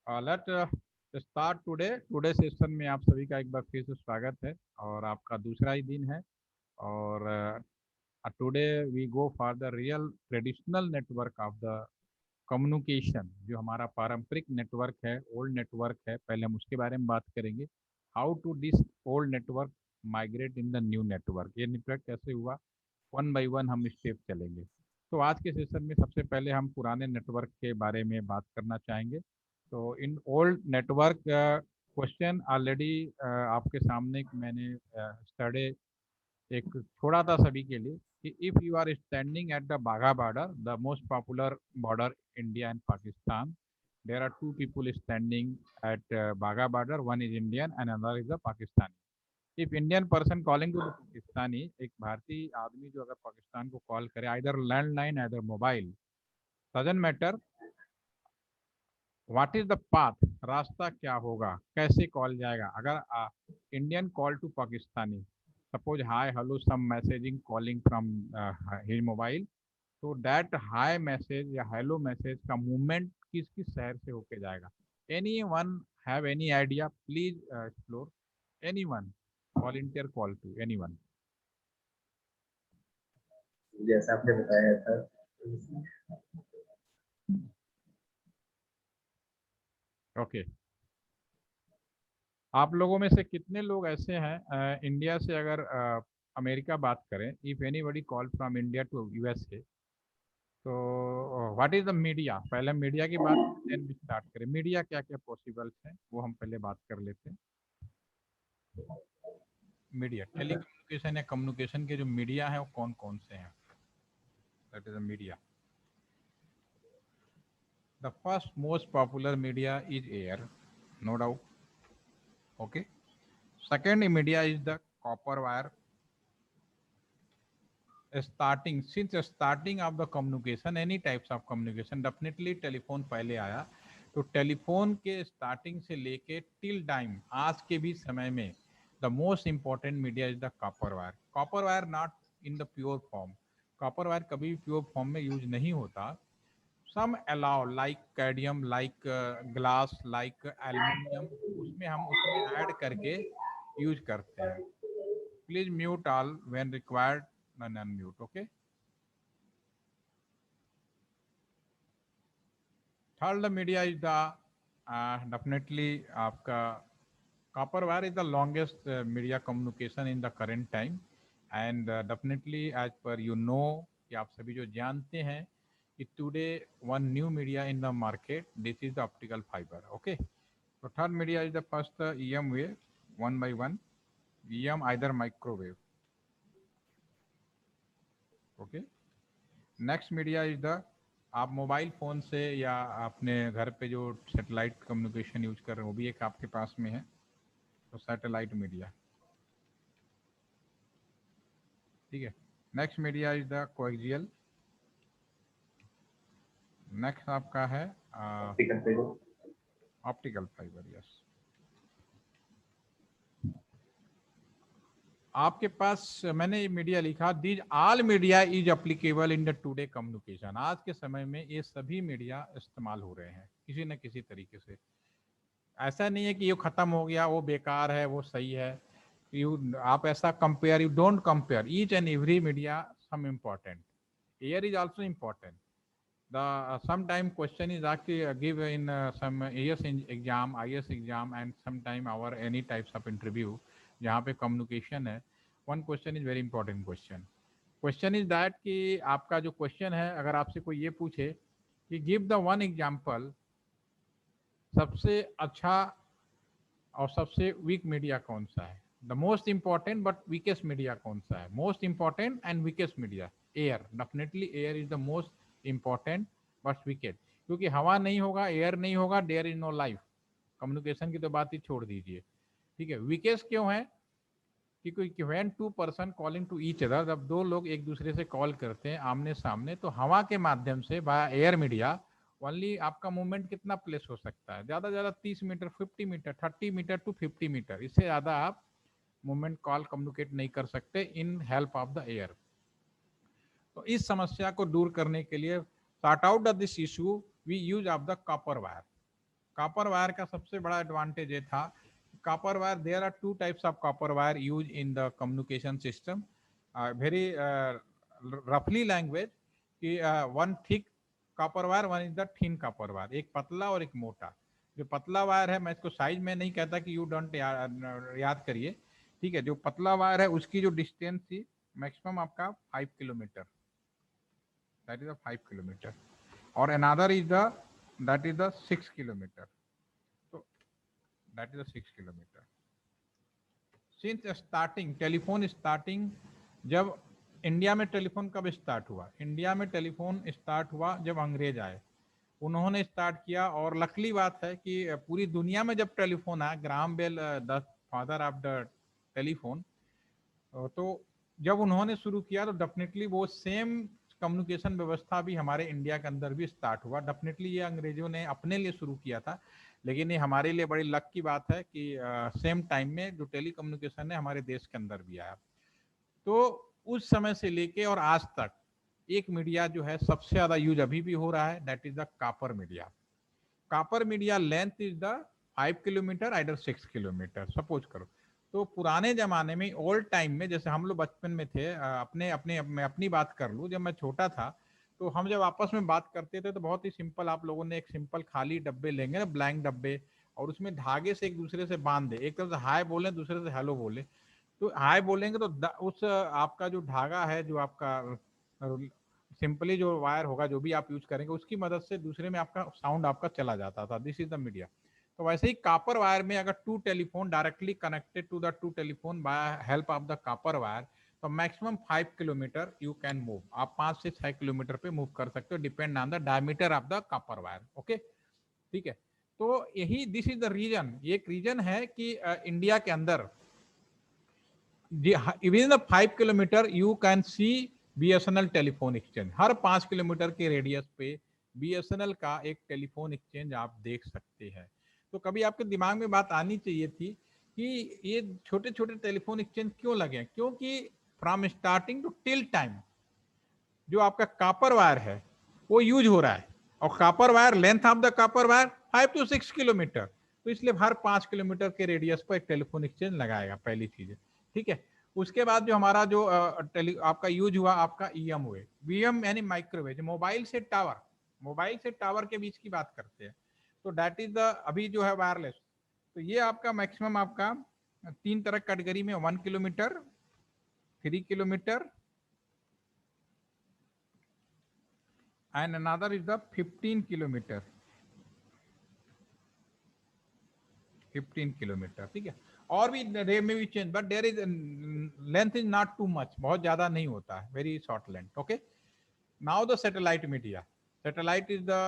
Let start today session में आप सभी का एक बार फिर से स्वागत है और आपका दूसरा ही दिन है। और today we go for the real traditional network of the communication. जो हमारा पारंपरिक नेटवर्क है, ओल्ड नेटवर्क है, पहले हम उसके बारे में बात करेंगे। How to this old network migrate in the new network, ये नेटवर्क कैसे हुआ, वन बाई वन हम स्टेप चलेंगे। तो आज के सेशन में सबसे पहले हम पुराने नेटवर्क के बारे में बात करना चाहेंगे। तो in old network question already आपके सामने मैंने स्टडी एक छोड़ा था सभी के लिए कि if you are standing at the Bagha border, the most popular border India and Pakistan, there are two people standing at Bagha border, one is Indian and another is the Pakistani. If Indian person calling to the Pakistani, एक भारतीय आदमी जो अगर पाकिस्तान को call करे, either landline either mobile, doesn't matter what is the path, रास्ता क्या होगा, कैसे कॉल जाएगा। अगर Indian call to Pakistani, suppose hi hello some messaging calling from his mobile, तो दैट हाय मैसेज या हेलो मैसेज का मूवमेंट किस किस शहर से होके जाएगा। Anyone have any idea? Please explore. Anyone volunteer call to anyone. जैसा आपने बताया था। ओके, आप लोगों में से कितने लोग ऐसे हैं इंडिया से अगर अमेरिका बात करें, if anybody call from India to USA, तो व्हाट इज द मीडिया, पहले मीडिया की बात देन स्टार्ट करें। मीडिया क्या क्या पॉसिबल्स हैं वो हम पहले बात कर लेते हैं। मीडिया टेलीकम्युनिकेशन या कम्युनिकेशन के जो मीडिया है वो कौन कौन से हैं? That is the media. The first most popular media is air, no doubt. Okay, second media is the copper wire. Starting of the communication, any types of communication, definitely telephone पहले आया। तो telephone के starting से लेके till time आज के भी समय में the most important media is the copper wire. Copper wire not in the pure form, copper wire कभी भी प्योर फॉर्म में यूज नहीं होता। Some alloy like cadmium, like glass, like aluminium, उसमें हम उसमें ऐड करके यूज करते हैं। Please mute all when required and unmute. Okay, third media is the definitely आपका copper wire is the longest media communication in the current time, and definitely as per you know कि आप सभी जो जानते हैं कि today one new media in the market, this is the optical fiber. Okay, so third media is the first EM wave, one by one EM, either microwave. Okay, next media is the, आप mobile phone से या अपने घर पे जो satellite communication use कर रहे हैं वो भी एक आपके पास में है, तो सैटेलाइट मीडिया। ठीक है, next media is the coaxial. Next आपका है ऑप्टिकल फाइबर। यस, आपके पास मैंने ये मीडिया लिखा, these all media is applicable in the today communication. आज के समय में ये सभी मीडिया इस्तेमाल हो रहे हैं किसी न किसी तरीके से। ऐसा नहीं है कि ये खत्म हो गया वो बेकार है वो सही है। यू आप ऐसा compare, you don't compare, each and every media some important. Air is also important. The sometime question is actually give in some AS exam, IS exam, and sometime our any types of interview जहाँ पे communication है, one question is very important question is that कि आपका जो question है, अगर आपसे कोई ये पूछे कि give the one example, सबसे अच्छा और सबसे वीक मीडिया कौन सा है, the most important but weakest media कौन सा है, most important and weakest media. Air, definitely air is the most important but weakest, क्योंकि हवा नहीं होगा, एयर नहीं होगा, there is no life. Communication की तो बात ही छोड़ दीजिए। ठीक है, वीकेस्ट क्यों है? क्योंकि when two person calling to each other, जब दो लोग एक दूसरे से कॉल करते हैं आमने सामने, तो हवा के माध्यम से बाय एयर मीडिया ओनली आपका मूवमेंट कितना प्लेस हो सकता है, ज़्यादा से ज़्यादा 30 meter, 50 meter, 30 meter to 50 meter, इससे ज़्यादा आप मूवमेंट कॉल कम्युनिकेट नहीं कर सकते in help of the air. तो इस समस्या को दूर करने के लिए, sort out this issue, we use of the copper wire. Copper wire का सबसे बड़ा एडवांटेज ये था, copper wire, there are two types of copper wire use in the communication system, very रफली लैंग्वेज कि one thick copper wire, one is the thin copper wire, एक पतला और एक मोटा। जो पतला वायर है, मैं इसको साइज में नहीं कहता कि यू डोंट याद करिए, ठीक है। जो पतला वायर है उसकी जो डिस्टेंस थी मैक्सिमम आपका 5 किलोमीटर, दैट इज 5 किलोमीटर, और another is the that is the 6 kilometre, तो that is the 6 kilometre. Since starting telephone starting, जब इंडिया में टेलीफोन कब स्टार्ट हुआ? इंडिया में टेलीफोन स्टार्ट हुआ जब अंग्रेज आए, उन्होंने स्टार्ट किया। और लकली बात है कि पूरी दुनिया में जब टेलीफोन आया, Graham Bell the father of the telephone, तो जब उन्होंने शुरू किया तो डेफिनेटली वो सेम कम्युनिकेशन व्यवस्था भी हमारे इंडिया के अंदर भी स्टार्ट हुआ। डेफिनेटली ये अंग्रेजों ने अपने लिए शुरू किया था, लेकिन ये हमारे लिए बड़ी लक की बात है कि सेम टाइम में जो टेली कम्युनिकेशन है हमारे देश के अंदर भी आया। तो उस समय से लेके और आज तक एक मीडिया जो है सबसे ज्यादा यूज अभी भी हो रहा है, that is the copper media. Copper media length is the 5 kilometre आइडर 6 kilometre, suppose करो। तो पुराने जमाने में, ओल्ड टाइम में, जैसे हम लोग बचपन में थे, अपने अपने मैं अपनी बात कर लूँ, जब मैं छोटा था तो हम जब आपस में बात करते थे तो बहुत ही सिंपल, आप लोगों ने एक सिंपल खाली डब्बे लेंगे ना, ब्लैंक डब्बे, और उसमें धागे से एक दूसरे से बांध दे, एक तरफ से हाय बोले, दूसरे से हेलो बोले। तो हाय बोलेंगे तो उस आपका जो धागा है, जो आपका सिंपली जो वायर होगा, जो भी आप यूज करेंगे, उसकी मदद से दूसरे में आपका साउंड आपका चला जाता था। This is the media. तो वैसे ही कॉपर वायर में अगर two telephone directly connected to the two telephone by help of the copper wire, तो maximum 5 kilometre you can move, आप 5 से 6 किलोमीटर पे मूव कर सकते हो, depend on the diameter of the copper wire. Okay, ठीक है। तो यही दिस इज द रीजन, ये एक रीजन है कि इंडिया के अंदर with in 5 kilometre you can see BSNL telephone exchange. Her 5 kilometre के रेडियस पे बीएसएनएल का एक टेलीफोन एक्सचेंज आप देख सकते हैं। तो कभी आपके दिमाग में बात आनी चाहिए थी कि ये छोटे छोटे टेलीफोन एक्सचेंज क्यों लगे, क्योंकि from starting to till time जो आपका कॉपर वायर है वो यूज हो रहा है, और copper wire, length of the copper wire 5 to 6 kilometre, तो इसलिए हर 5 किलोमीटर के रेडियस पर एक टेलीफोन एक्सचेंज लगाएगा, पहली चीज है, ठीक है। उसके बाद जो हमारा जो आपका यूज हुआ, आपका ईएम हुए, वीएम यानी माइक्रोवेव, मोबाइल से टावर, मोबाइल से टावर के बीच की बात करते हैं, तो दैट इज द अभी जो है वायरलेस। तो ये आपका मैक्सिमम आपका 3 तरह कैटेगरी में, 1 kilometre, 3 kilometre, and another is the 15 kilometer, 15 kilometre, ठीक है। और भी there may be change, but there is length is not too much, बहुत ज्यादा नहीं होता है, very short length। okay, now the satellite media, satellite is the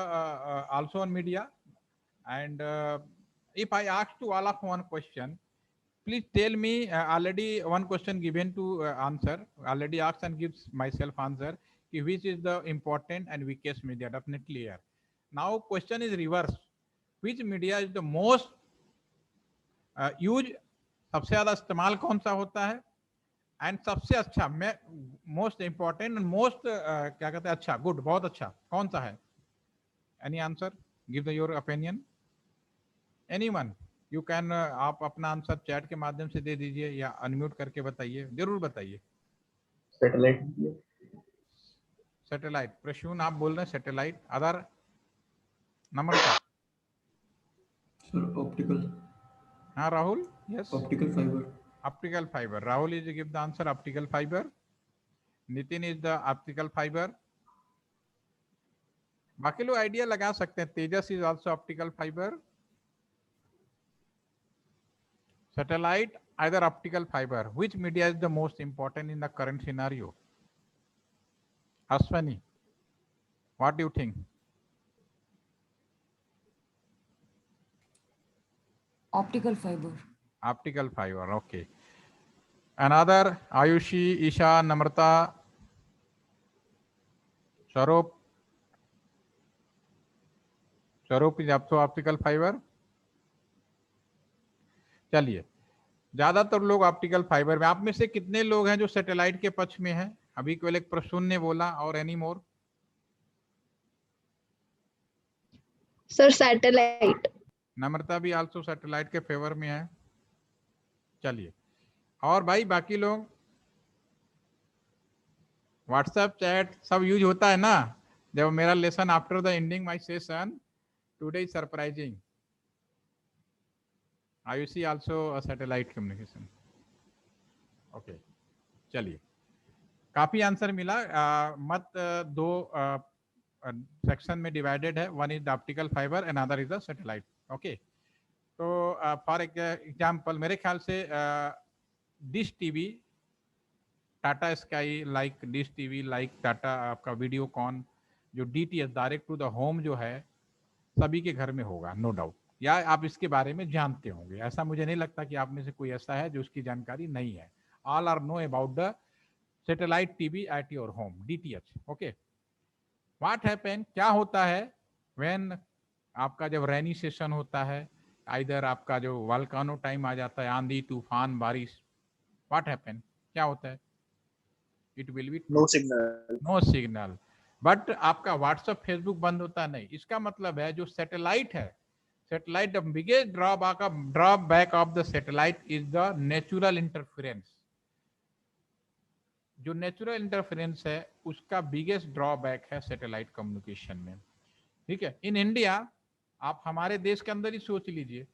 also on media, and if I ask to all of one question, please tell me, already one question given to answer, already asked and gives myself answer, which is the important and weakest media, definitely here. Now question is reverse, which media is the most use, सबसे ज्यादा इस्तेमाल कौन सा होता है, and सबसे अच्छा, मैं मोस्ट इंपॉर्टेंट एंड मोस्ट क्या कहते हैं, अच्छा, गुड, बहुत अच्छा, कौन सा है? Any answer, give the your opinion, anyone, you can, आप अपना आंसर चैट के माध्यम से दे दीजिए या अनम्यूट करके बताइए, जरूर बताइए। सैटेलाइट, सैटेलाइट, प्रसून आप बोल रहे हैं satellite, other Namrata? Sir optical. हाँ Rahul, yes, optical fibre. Optical fibre, Rahul is give the answer optical fibre, Nitin is the optical fibre. बाकी लोग आइडिया लगा सकते हैं, Tejas is also optical fibre, satellite, either optical fiber. Which media is the most important in the current scenario? Ashwani, what do you think? Optical fiber. Optical fiber, okay. Another, Ayushi, Isha, Namrata, Swaroop. Swaroop is also optical fiber. चलिए, ज्यादातर लोग optical fibre में, आप में से कितने लोग हैं जो सैटेलाइट के पक्ष में हैं? अभी केवल एक प्रसून ने बोला, और any more? Sir satellite. Namrata भी आल्सो सैटेलाइट के फेवर में है। चलिए, और भाई बाकी लोग व्हाट्सएप चैट सब यूज होता है ना? जब मेरा lesson after the ending my session today is surprising, I you see also satellite communication. Okay, चलिए, काफी आंसर मिला। मत दो सेक्शन में डिवाइडेड है, one is the optical fiber and other is the satellite. Okay, तो फॉर एग्जांपल मेरे ख्याल से Dish TV, Tata Sky like Dish TV like Tata आपका वीडियोकॉन, जो DTH direct to the home जो है सभी के घर में होगा, नो डाउट, या आप इसके बारे में जानते होंगे। ऐसा मुझे नहीं लगता कि आप में से कोई ऐसा है जो उसकी जानकारी नहीं है। All are know about the satellite TV at your home, DTH. Okay, what happen, क्या होता है व्हेन आपका जब रेनी सेशन होता है, इधर आपका जो वल्कानो टाइम आ जाता है, आंधी तूफान बारिश, व्हाट हैपन, क्या होता है? It will be no signal. No signal, but आपका व्हाट्सएप फेसबुक बंद होता नहीं। इसका मतलब है जो सैटेलाइट है, satellite the biggest drawback of the satellite is the natural interference. जो नेचुरल इंटरफेरेंस है उसका बिगेस्ट ड्रॉबैक है सैटेलाइट कम्युनिकेशन में। ठीक है, इन इंडिया आप हमारे देश के अंदर ही सोच लीजिए,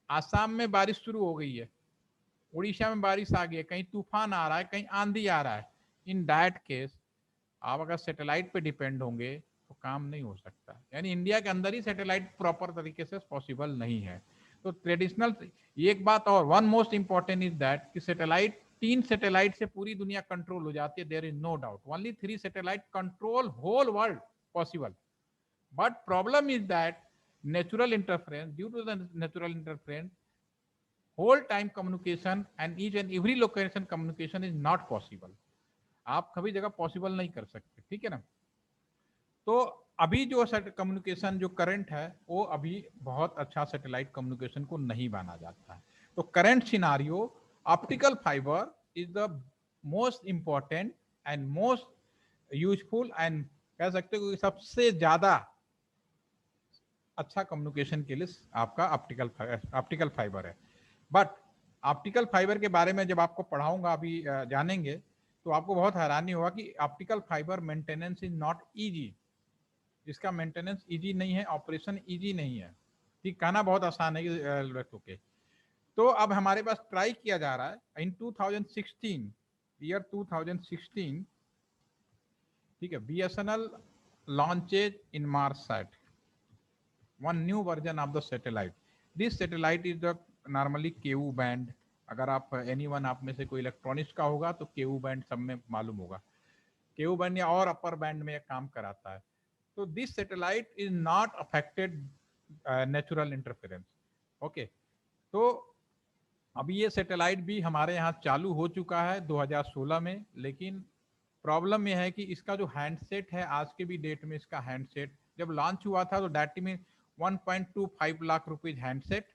आसाम में बारिश शुरू हो गई है, उड़ीसा में बारिश आ गई है, कहीं तूफान आ रहा है, कहीं आंधी आ रहा है। इन दैट केस आप अगर सैटेलाइट पे डिपेंड होंगे तो काम नहीं हो सकता। यानी इंडिया के अंदर ही सैटेलाइट प्रॉपर तरीके से पॉसिबल नहीं है। तो ट्रेडिशनल, एक बात और one most important is that कि सैटेलाइट, 3 सैटेलाइट से पूरी दुनिया कंट्रोल हो जाती है, there is no doubt. Only 3 satellite control whole world possible. But problem is that natural interference, due to the natural interference whole time communication and each and every location communication is not possible। आप कभी जगह possible नहीं कर सकते, ठीक है ना? तो अभी जो कम्युनिकेशन जो करंट है वो अभी बहुत अच्छा सैटेलाइट कम्युनिकेशन को नहीं माना जाता है। तो current scenario optical fibre is the most important and most useful and कह सकते हो सबसे ज्यादा अच्छा कम्युनिकेशन के लिए आपका ऑप्टिकल फाइबर है। बट ऑप्टिकल फाइबर के बारे में जब आपको पढ़ाऊंगा, अभी जानेंगे, तो आपको बहुत हैरानी होगा कि optical fibre maintenance is not easy. इसका मेंटेनेंस इजी नहीं है, ऑपरेशन इजी नहीं है। ठीक, कहना बहुत आसान है कि ओके। तो अब हमारे पास ट्राई किया जा रहा है इन 2016, ईयर 2016, ठीक है, BSNL launches in मार्ससैट one new version of the satellite। this satellite is the normally KU band। अगर आप anyone आप में से कोई इलेक्ट्रॉनिक्स का होगा तो KU बैंड सब में मालूम होगा, KU बैंड या और अपर बैंड में काम कराता है। तो this satellite is not affected natural interference. Okay, तो अभी ये सैटेलाइट भी हमारे यहाँ चालू हो चुका है 2016 में, लेकिन प्रॉब्लम यह है कि इसका जो हैंडसेट है, आज के भी डेट में इसका हैंडसेट जब लॉन्च हुआ था तो दैट में 1.25 lakh rupees handset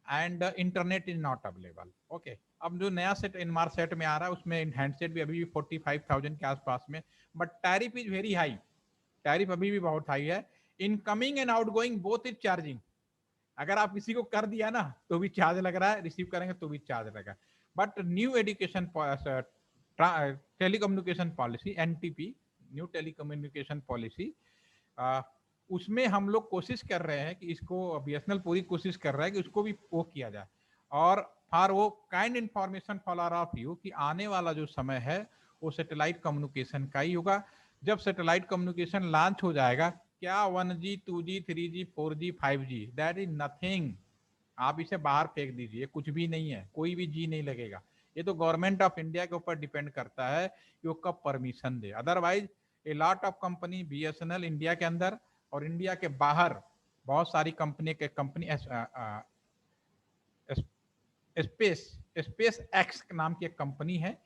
and internet is not available. Okay, अब जो नया सेट इनमार सेट में आ रहा है उसमें हैंडसेट भी अभी भी 45,000 के आसपास में, but tariff is very high, tariff अभी भी बहुत हाई है। Incoming and outgoing both is charging. अगर आप किसी को कर दिया ना तो भी चार्ज लग रहा है, रिसीव करेंगे तो भी चार्ज लगा। But new education telecommunication policy, NTP, new telecommunication policy, उसमें हम लोग कोशिश कर रहे हैं कि इसको, BSNL पूरी कोशिश कर रहा है कि उसको भी वो किया जाए। और फॉर वो kind information for of you कि आने वाला जो समय है वो सैटेलाइट कम्युनिकेशन का ही होगा। जब सैटेलाइट कम्युनिकेशन लॉन्च हो जाएगा, क्या 1G 2G 3G 4G 5G, that is nothing. आप इसे बाहर फेंक दीजिए, कुछ भी नहीं है, कोई भी जी नहीं लगेगा। ये तो गवर्नमेंट ऑफ इंडिया के ऊपर डिपेंड करता है कि वो कब permission they. Otherwise A lot of company, BSNL India के अंदर और इंडिया के बाहर बहुत सारी कंपनी स्पेस एक्स नाम की एक कंपनी है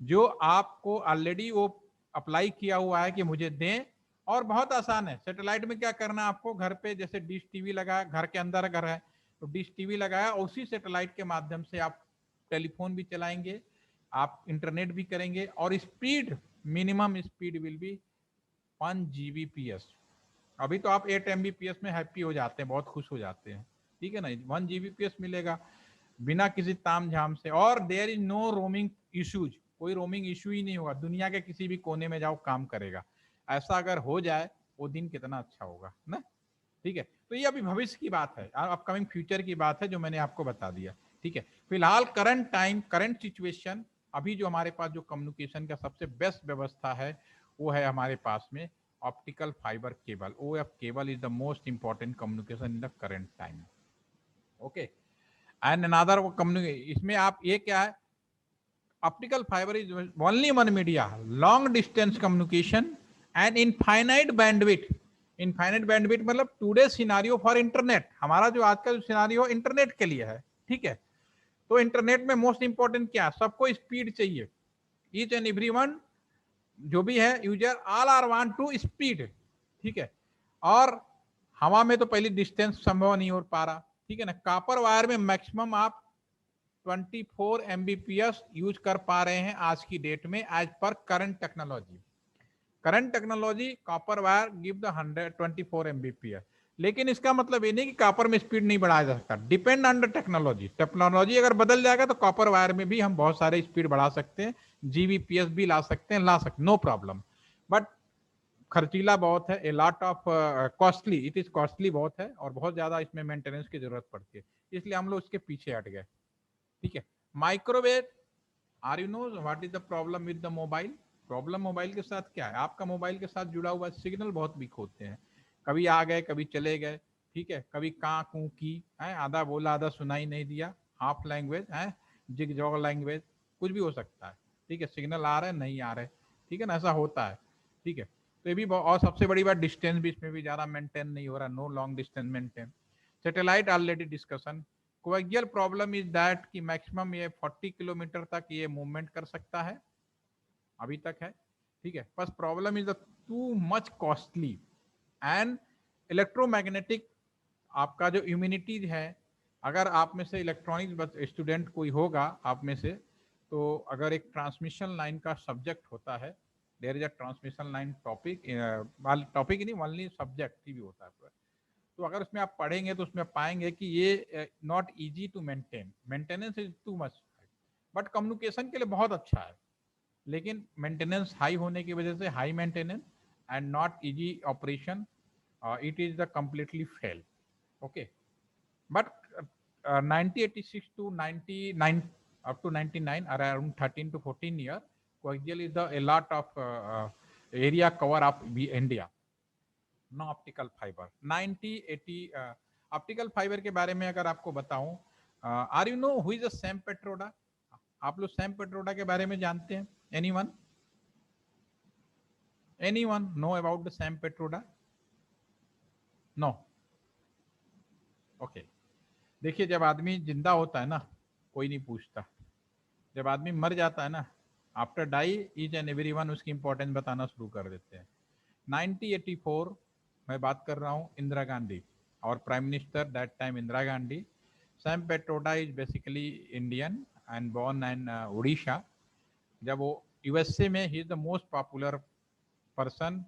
जो आपको ऑलरेडी वो अप्लाई किया हुआ है कि मुझे दें। और बहुत आसान है, सैटेलाइट में क्या करना है आपको, घर पे जैसे डिश टीवी लगा, घर के अंदर घर है तो डिश टीवी लगाया, उसी सैटेलाइट के माध्यम से आप टेलीफोन भी चलाएंगे, आप इंटरनेट भी करेंगे, और speed, minimum speed will be 1 Gbps। अभी तो आप 8 Mbps में हैप्पी हो जाते हैं, बहुत खुश हो जाते हैं। ठीक है ना, 1 Gbps मिलेगा बिना किसी ताम झाम से, और there is no roaming issues, कोई रोमिंग इशू ही नहीं होगा, दुनिया के किसी भी कोने में जाओ काम करेगा। ऐसा अगर हो जाए वो दिन कितना अच्छा होगा ना। ठीक है, तो ये अभी भविष्य की बात है, अपकमिंग फ्यूचर की बात है जो मैंने आपको बता दिया। ठीक है, फिलहाल करंट टाइम, करंट सिचुएशन, अभी जो हमारे पास जो कम्युनिकेशन का सबसे बेस्ट व्यवस्था है वो है हमारे पास में optical fibre cable. OF cable is the most important communication in the current time. Okay, and another communication, इसमें आप ये क्या है, optical fibre is only one media, long distance communication and infinite bandwidth. Infinite bandwidth मतलब today scenario for internet, हमारा जो आज का जो सिनारियो इंटरनेट के लिए है। ठीक है, तो इंटरनेट में मोस्ट इंपॉर्टेंट क्या है, सबको स्पीड चाहिए, ईच एंड एवरीवन जो भी है user all are want to speed. ठीक है, और हवा में तो पहले डिस्टेंस संभव नहीं हो पा रहा। ठीक है ना, कॉपर वायर में मैक्सिमम आप 24 Mbps यूज कर पा रहे हैं आज की डेट में, एज पर current technology. Current technology copper wire give the 124 Mbps, लेकिन इसका मतलब ये नहीं कि कॉपर में स्पीड नहीं बढ़ाया जा सकता, depend on the technology. Technology अगर बदल जाएगा तो कॉपर वायर में भी हम बहुत सारे स्पीड बढ़ा सकते हैं, Gbps भी ला सकते हैं, नो प्रॉब्लम, बट खर्चीला बहुत है, ए lot of costly, it is costly बहुत है, और बहुत ज्यादा इसमें मेंटेनेंस की जरूरत पड़ती है, इसलिए हम लोग इसके पीछे हट गए। ठीक है, microwave, are you know what is the problem with the mobile? Problem mobile के साथ क्या है, आपका मोबाइल के साथ जुड़ा हुआ सिग्नल बहुत वीक होते हैं, कभी आ गए कभी चले गए। ठीक है, कभी का कू की है, आधा बोला आधा सुनाई नहीं दिया, हाफ लैंग्वेज है, जिग जॉग लैंग्वेज, कुछ भी हो सकता है। ठीक है, सिग्नल आ रहे नहीं आ रहे, ठीक है ना, ऐसा होता है। ठीक है, तो ये भी और सबसे बड़ी बात डिस्टेंस भी इसमें भी ज़्यादा मेंटेन नहीं हो रहा, no long distance maintain. Satellite already discussion. Coaxial problem is that कि मैक्सिमम ये 40 किलोमीटर तक ये मूवमेंट कर सकता है, अभी तक है। ठीक है, बस problem is too much costly and electromagnetic, आपका जो इम्यूनिटी है, अगर आप में से इलेक्ट्रॉनिक्स स्टूडेंट कोई होगा आप में से, तो अगर एक ट्रांसमिशन लाइन का सब्जेक्ट होता है, there is a transmission line topic, topic नहीं ओनली सब्जेक्ट भी होता है, तो अगर उसमें आप पढ़ेंगे तो उसमें पाएंगे कि ये not easy to maintain, maintenance is too much, but communication के लिए बहुत अच्छा है, लेकिन मेंटेनेंस हाई होने की वजह से high maintenance and not easy operation, it is the completely fail. Okay, but 1986 to 99 up to 99, around 13 to 14 year, coaxial is the a lot of area cover of India, no optical fiber 90-80। Optical fiber के बारे में अगर आपको बताऊं, are you know who is Sam Pitroda? आप लोग सैम पेट्रोडा के बारे में जानते हैं? Anyone know about the Sam Pitroda? No, okay. देखिए, जब आदमी जिंदा होता है ना, कोई नहीं पूछता, जब आदमी मर जाता है ना, after die each and everyone उसकी इंपॉर्टेंस बताना शुरू कर देते हैं। 1984 मैं बात कर रहा हूँ, इंदिरा गांधी और prime minister that time Indira Gandhi. Sam Pitroda is basically Indian and born in Orissa. जब वो यूएसए में, he is the most popular person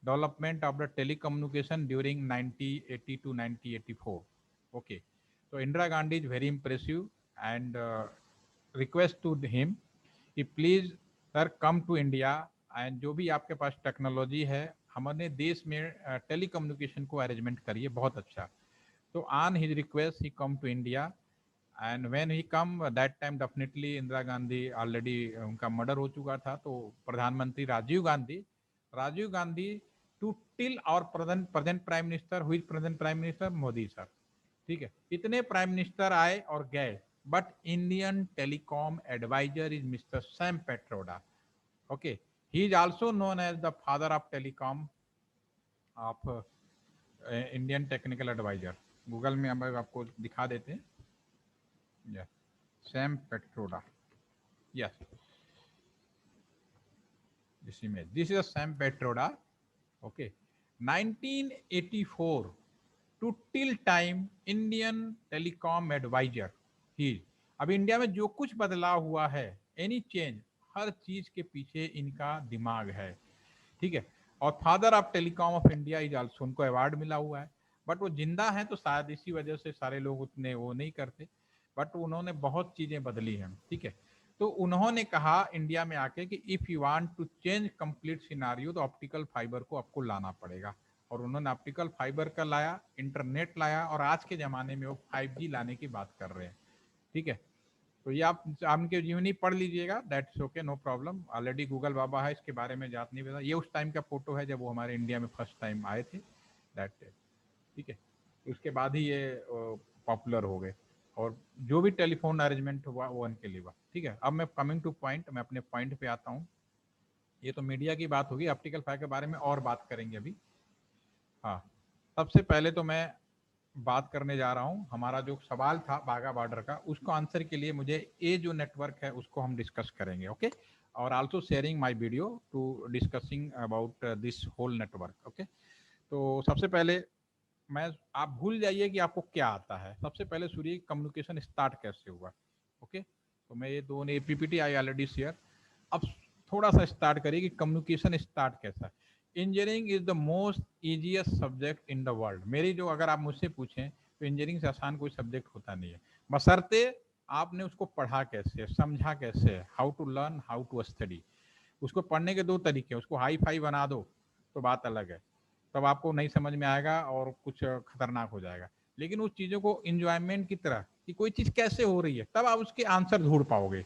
development of the telecommunication during 1980 to 1984। ओके, so Indira Gandhi is very impressive and request to him कि please sir come to India, and जो भी आपके पास technology है हमारे देश में टेली कम्युनिकेशन को अरेंजमेंट करिए, बहुत अच्छा। तो on his request he come to India, and when he come that time definitely Indira Gandhi already उनका मर्डर हो चुका था, तो प्रधानमंत्री राजीव गांधी टू टिल और प्रेजेंट प्राइम मिनिस्टर, हुई present prime minister Modi sir. ठीक है, इतने प्राइम मिनिस्टर आए और गए, but Indian telecom adviser is mister Sam Pitroda. Okay, he is also known as the father of telecom of Indian technical adviser. Google में हम आपको दिखा देते हैं, Sam Pitroda, yes, this image, this is Sam Pitroda. Okay, 1984 to till time Indian telecom adviser ही। अब India में जो कुछ बदलाव हुआ है, एनी चेंज, हर चीज के पीछे इनका दिमाग है। ठीक है, और father of telecom of India is also, उनको अवार्ड मिला हुआ है। बट वो जिंदा है तो शायद इसी वजह से सारे लोग उतने वो नहीं करते, बट उन्होंने बहुत चीजें बदली हैं, ठीक है। तो उन्होंने कहा इंडिया में आके कि if you want to change complete scenario तो ऑप्टिकल फाइबर को आपको लाना पड़ेगा, और उन्होंने ऑप्टिकल फाइबर का लाया, इंटरनेट लाया, और आज के ज़माने में वो 5G लाने की बात कर रहे हैं, ठीक है। तो ये आप उनके जीवनी पढ़ लीजिएगा, that's okay, no problem. Already Google बाबा है, इसके बारे में जात नहीं पता। ये उस टाइम का फोटो है जब वो हमारे इंडिया में फर्स्ट टाइम आए थे, दैट, ठीक है। उसके बाद ही ये पॉपुलर हो गए, और जो भी टेलीफोन अरेंजमेंट हुआ वो उनके लिए हुआ, ठीक है। अब मैं कमिंग टू पॉइंट, मैं अपने पॉइंट पे आता हूँ। ये तो मीडिया की बात होगी, ऑप्टिकल फाइबर के बारे में और बात करेंगे अभी। हाँ, सबसे पहले तो मैं बात करने जा रहा हूँ, हमारा जो सवाल था बाघा बॉर्डर का, उसको आंसर के लिए मुझे ये जो नेटवर्क है उसको हम डिस्कस करेंगे, ओके। और also sharing my video to discussing about this whole network, okay. तो सबसे पहले आप भूल जाइए कि आपको क्या आता है। सबसे पहले सुनिए कम्युनिकेशन स्टार्ट कैसे हुआ, ओके। तो मैं ये दोनों पीपीटी आई ऑलरेडी शेयर। अब थोड़ा सा स्टार्ट करिए कि कम्युनिकेशन स्टार्ट कैसा है। Engineering is the most easiest subject in the world. मेरी जो, अगर आप मुझसे पूछें तो इंजीनियरिंग से आसान कोई सब्जेक्ट होता नहीं है, बशर्ते आपने उसको पढ़ा कैसे, समझा कैसे, how to learn, how to study. उसको पढ़ने के दो तरीके, उसको हाई फाई बना दो तो बात अलग है, तब आपको नहीं समझ में आएगा और कुछ खतरनाक हो जाएगा। लेकिन उस चीज़ों को इंजॉयमेंट की तरह कि कोई चीज़ कैसे हो रही है, तब आप उसके आंसर ढूंढ पाओगे,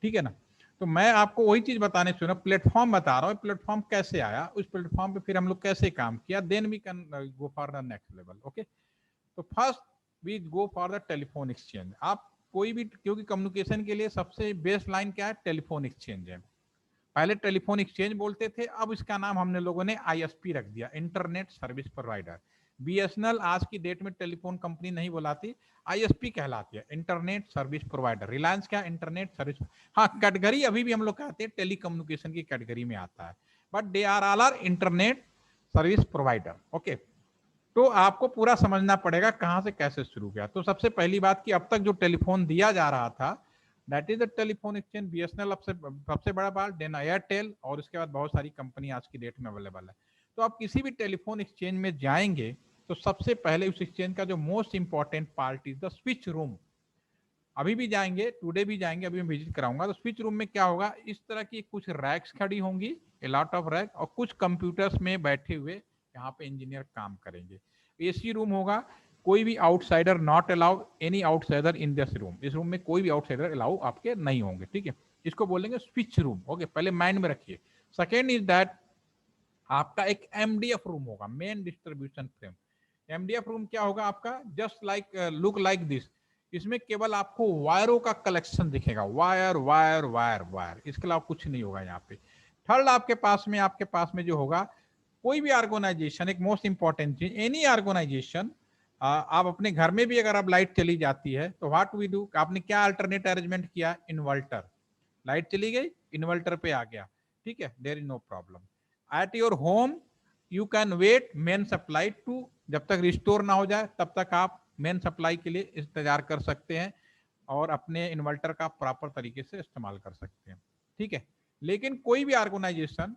ठीक है ना। तो मैं आपको वही चीज़ बताने सुना, प्लेटफॉर्म बता रहा हूँ, प्लेटफॉर्म कैसे आया, उस प्लेटफॉर्म पे फिर हम लोग कैसे काम किया, then we can go for the next level, okay. तो first we go for the telephone exchange. आप कोई भी, क्योंकि कम्युनिकेशन के लिए सबसे बेस्ट लाइन क्या है, टेलीफोन एक्सचेंज है। पहले टेलीफोन एक्सचेंज बोलते थे, अब इसका नाम हमने लोगों ने आईएसपी रख दिया, इंटरनेट सर्विस प्रोवाइडर। बीएसएनएल आज की डेट में टेलीफोन कंपनी नहीं बुलाती, आईएसपी कहलाती है, इंटरनेट सर्विस प्रोवाइडर। रिलायंस क्या, इंटरनेट सर्विस। हाँ, कैटेगरी अभी भी हम लोग कहते हैं टेलीकम्युनिकेशन की कैटेगरी में आता है, but they are all are internet service provider, okay. तो आपको पूरा समझना पड़ेगा कहां से कैसे शुरू किया। तो सबसे पहली बात कि अब तक जो टेलीफोन दिया जा रहा था, that is the telephone exchange. BSNL सबसे बड़ा बात, देन एयरटेल, और उसके बाद बहुत सारी कंपनी आज की डेट में अवेलेबल है। तो आप किसी भी टेलीफोन एक्सचेंज में जाएंगे तो सबसे पहले उस एक्सचेंज का जो most important part is the switch room. अभी भी जाएंगे, टुडे भी जाएंगे, अभी मैं विजिट कराऊंगा। तो स्विच रूम में क्या होगा, इस तरह की कुछ रैक्स खड़ी होंगी, ए लॉट ऑफ रैक, और कुछ कंप्यूटर्स में बैठे हुए यहाँ पे इंजीनियर काम करेंगे। एसी रूम होगा, कोई भी outsider not allow any outsider in this room. इस रूम में कोई भी आउटसाइडर अलाउ आपके नहीं होंगे, ठीक है। इसको बोलेंगे स्विच रूम, ओके, पहले माइंड में रखिए। सेकेंड इज दैट आपका एक एमडीएफ रूम होगा, main distribution frame. MDF room क्या होगा आपका, just like look like this. इसमें केवल आपको वायरों का कलेक्शन दिखेगा, वायर वायर वायर वायर, इसके अलावा कुछ नहीं होगा यहाँ पे। थर्ड आपके पास में जो होगा, कोई भी ऑर्गेनाइजेशन, एक मोस्ट इंपॉर्टेंट चीज, एनी ऑर्गेनाइजेशन, आप अपने घर में भी अगर आप लाइट चली जाती है तो व्हाट वी डू, आपने क्या अल्टरनेट अरेंजमेंट किया, इन्वर्टर। लाइट चली गई, इन्वर्टर पे आ गया, ठीक है, there is no problem. At your home you can wait main supply to, जब तक रिस्टोर ना हो जाए तब तक आप मेन सप्लाई के लिए इंतजार कर सकते हैं और अपने इन्वर्टर का प्रॉपर तरीके से इस्तेमाल कर सकते हैं, ठीक है। लेकिन कोई भी ऑर्गेनाइजेशन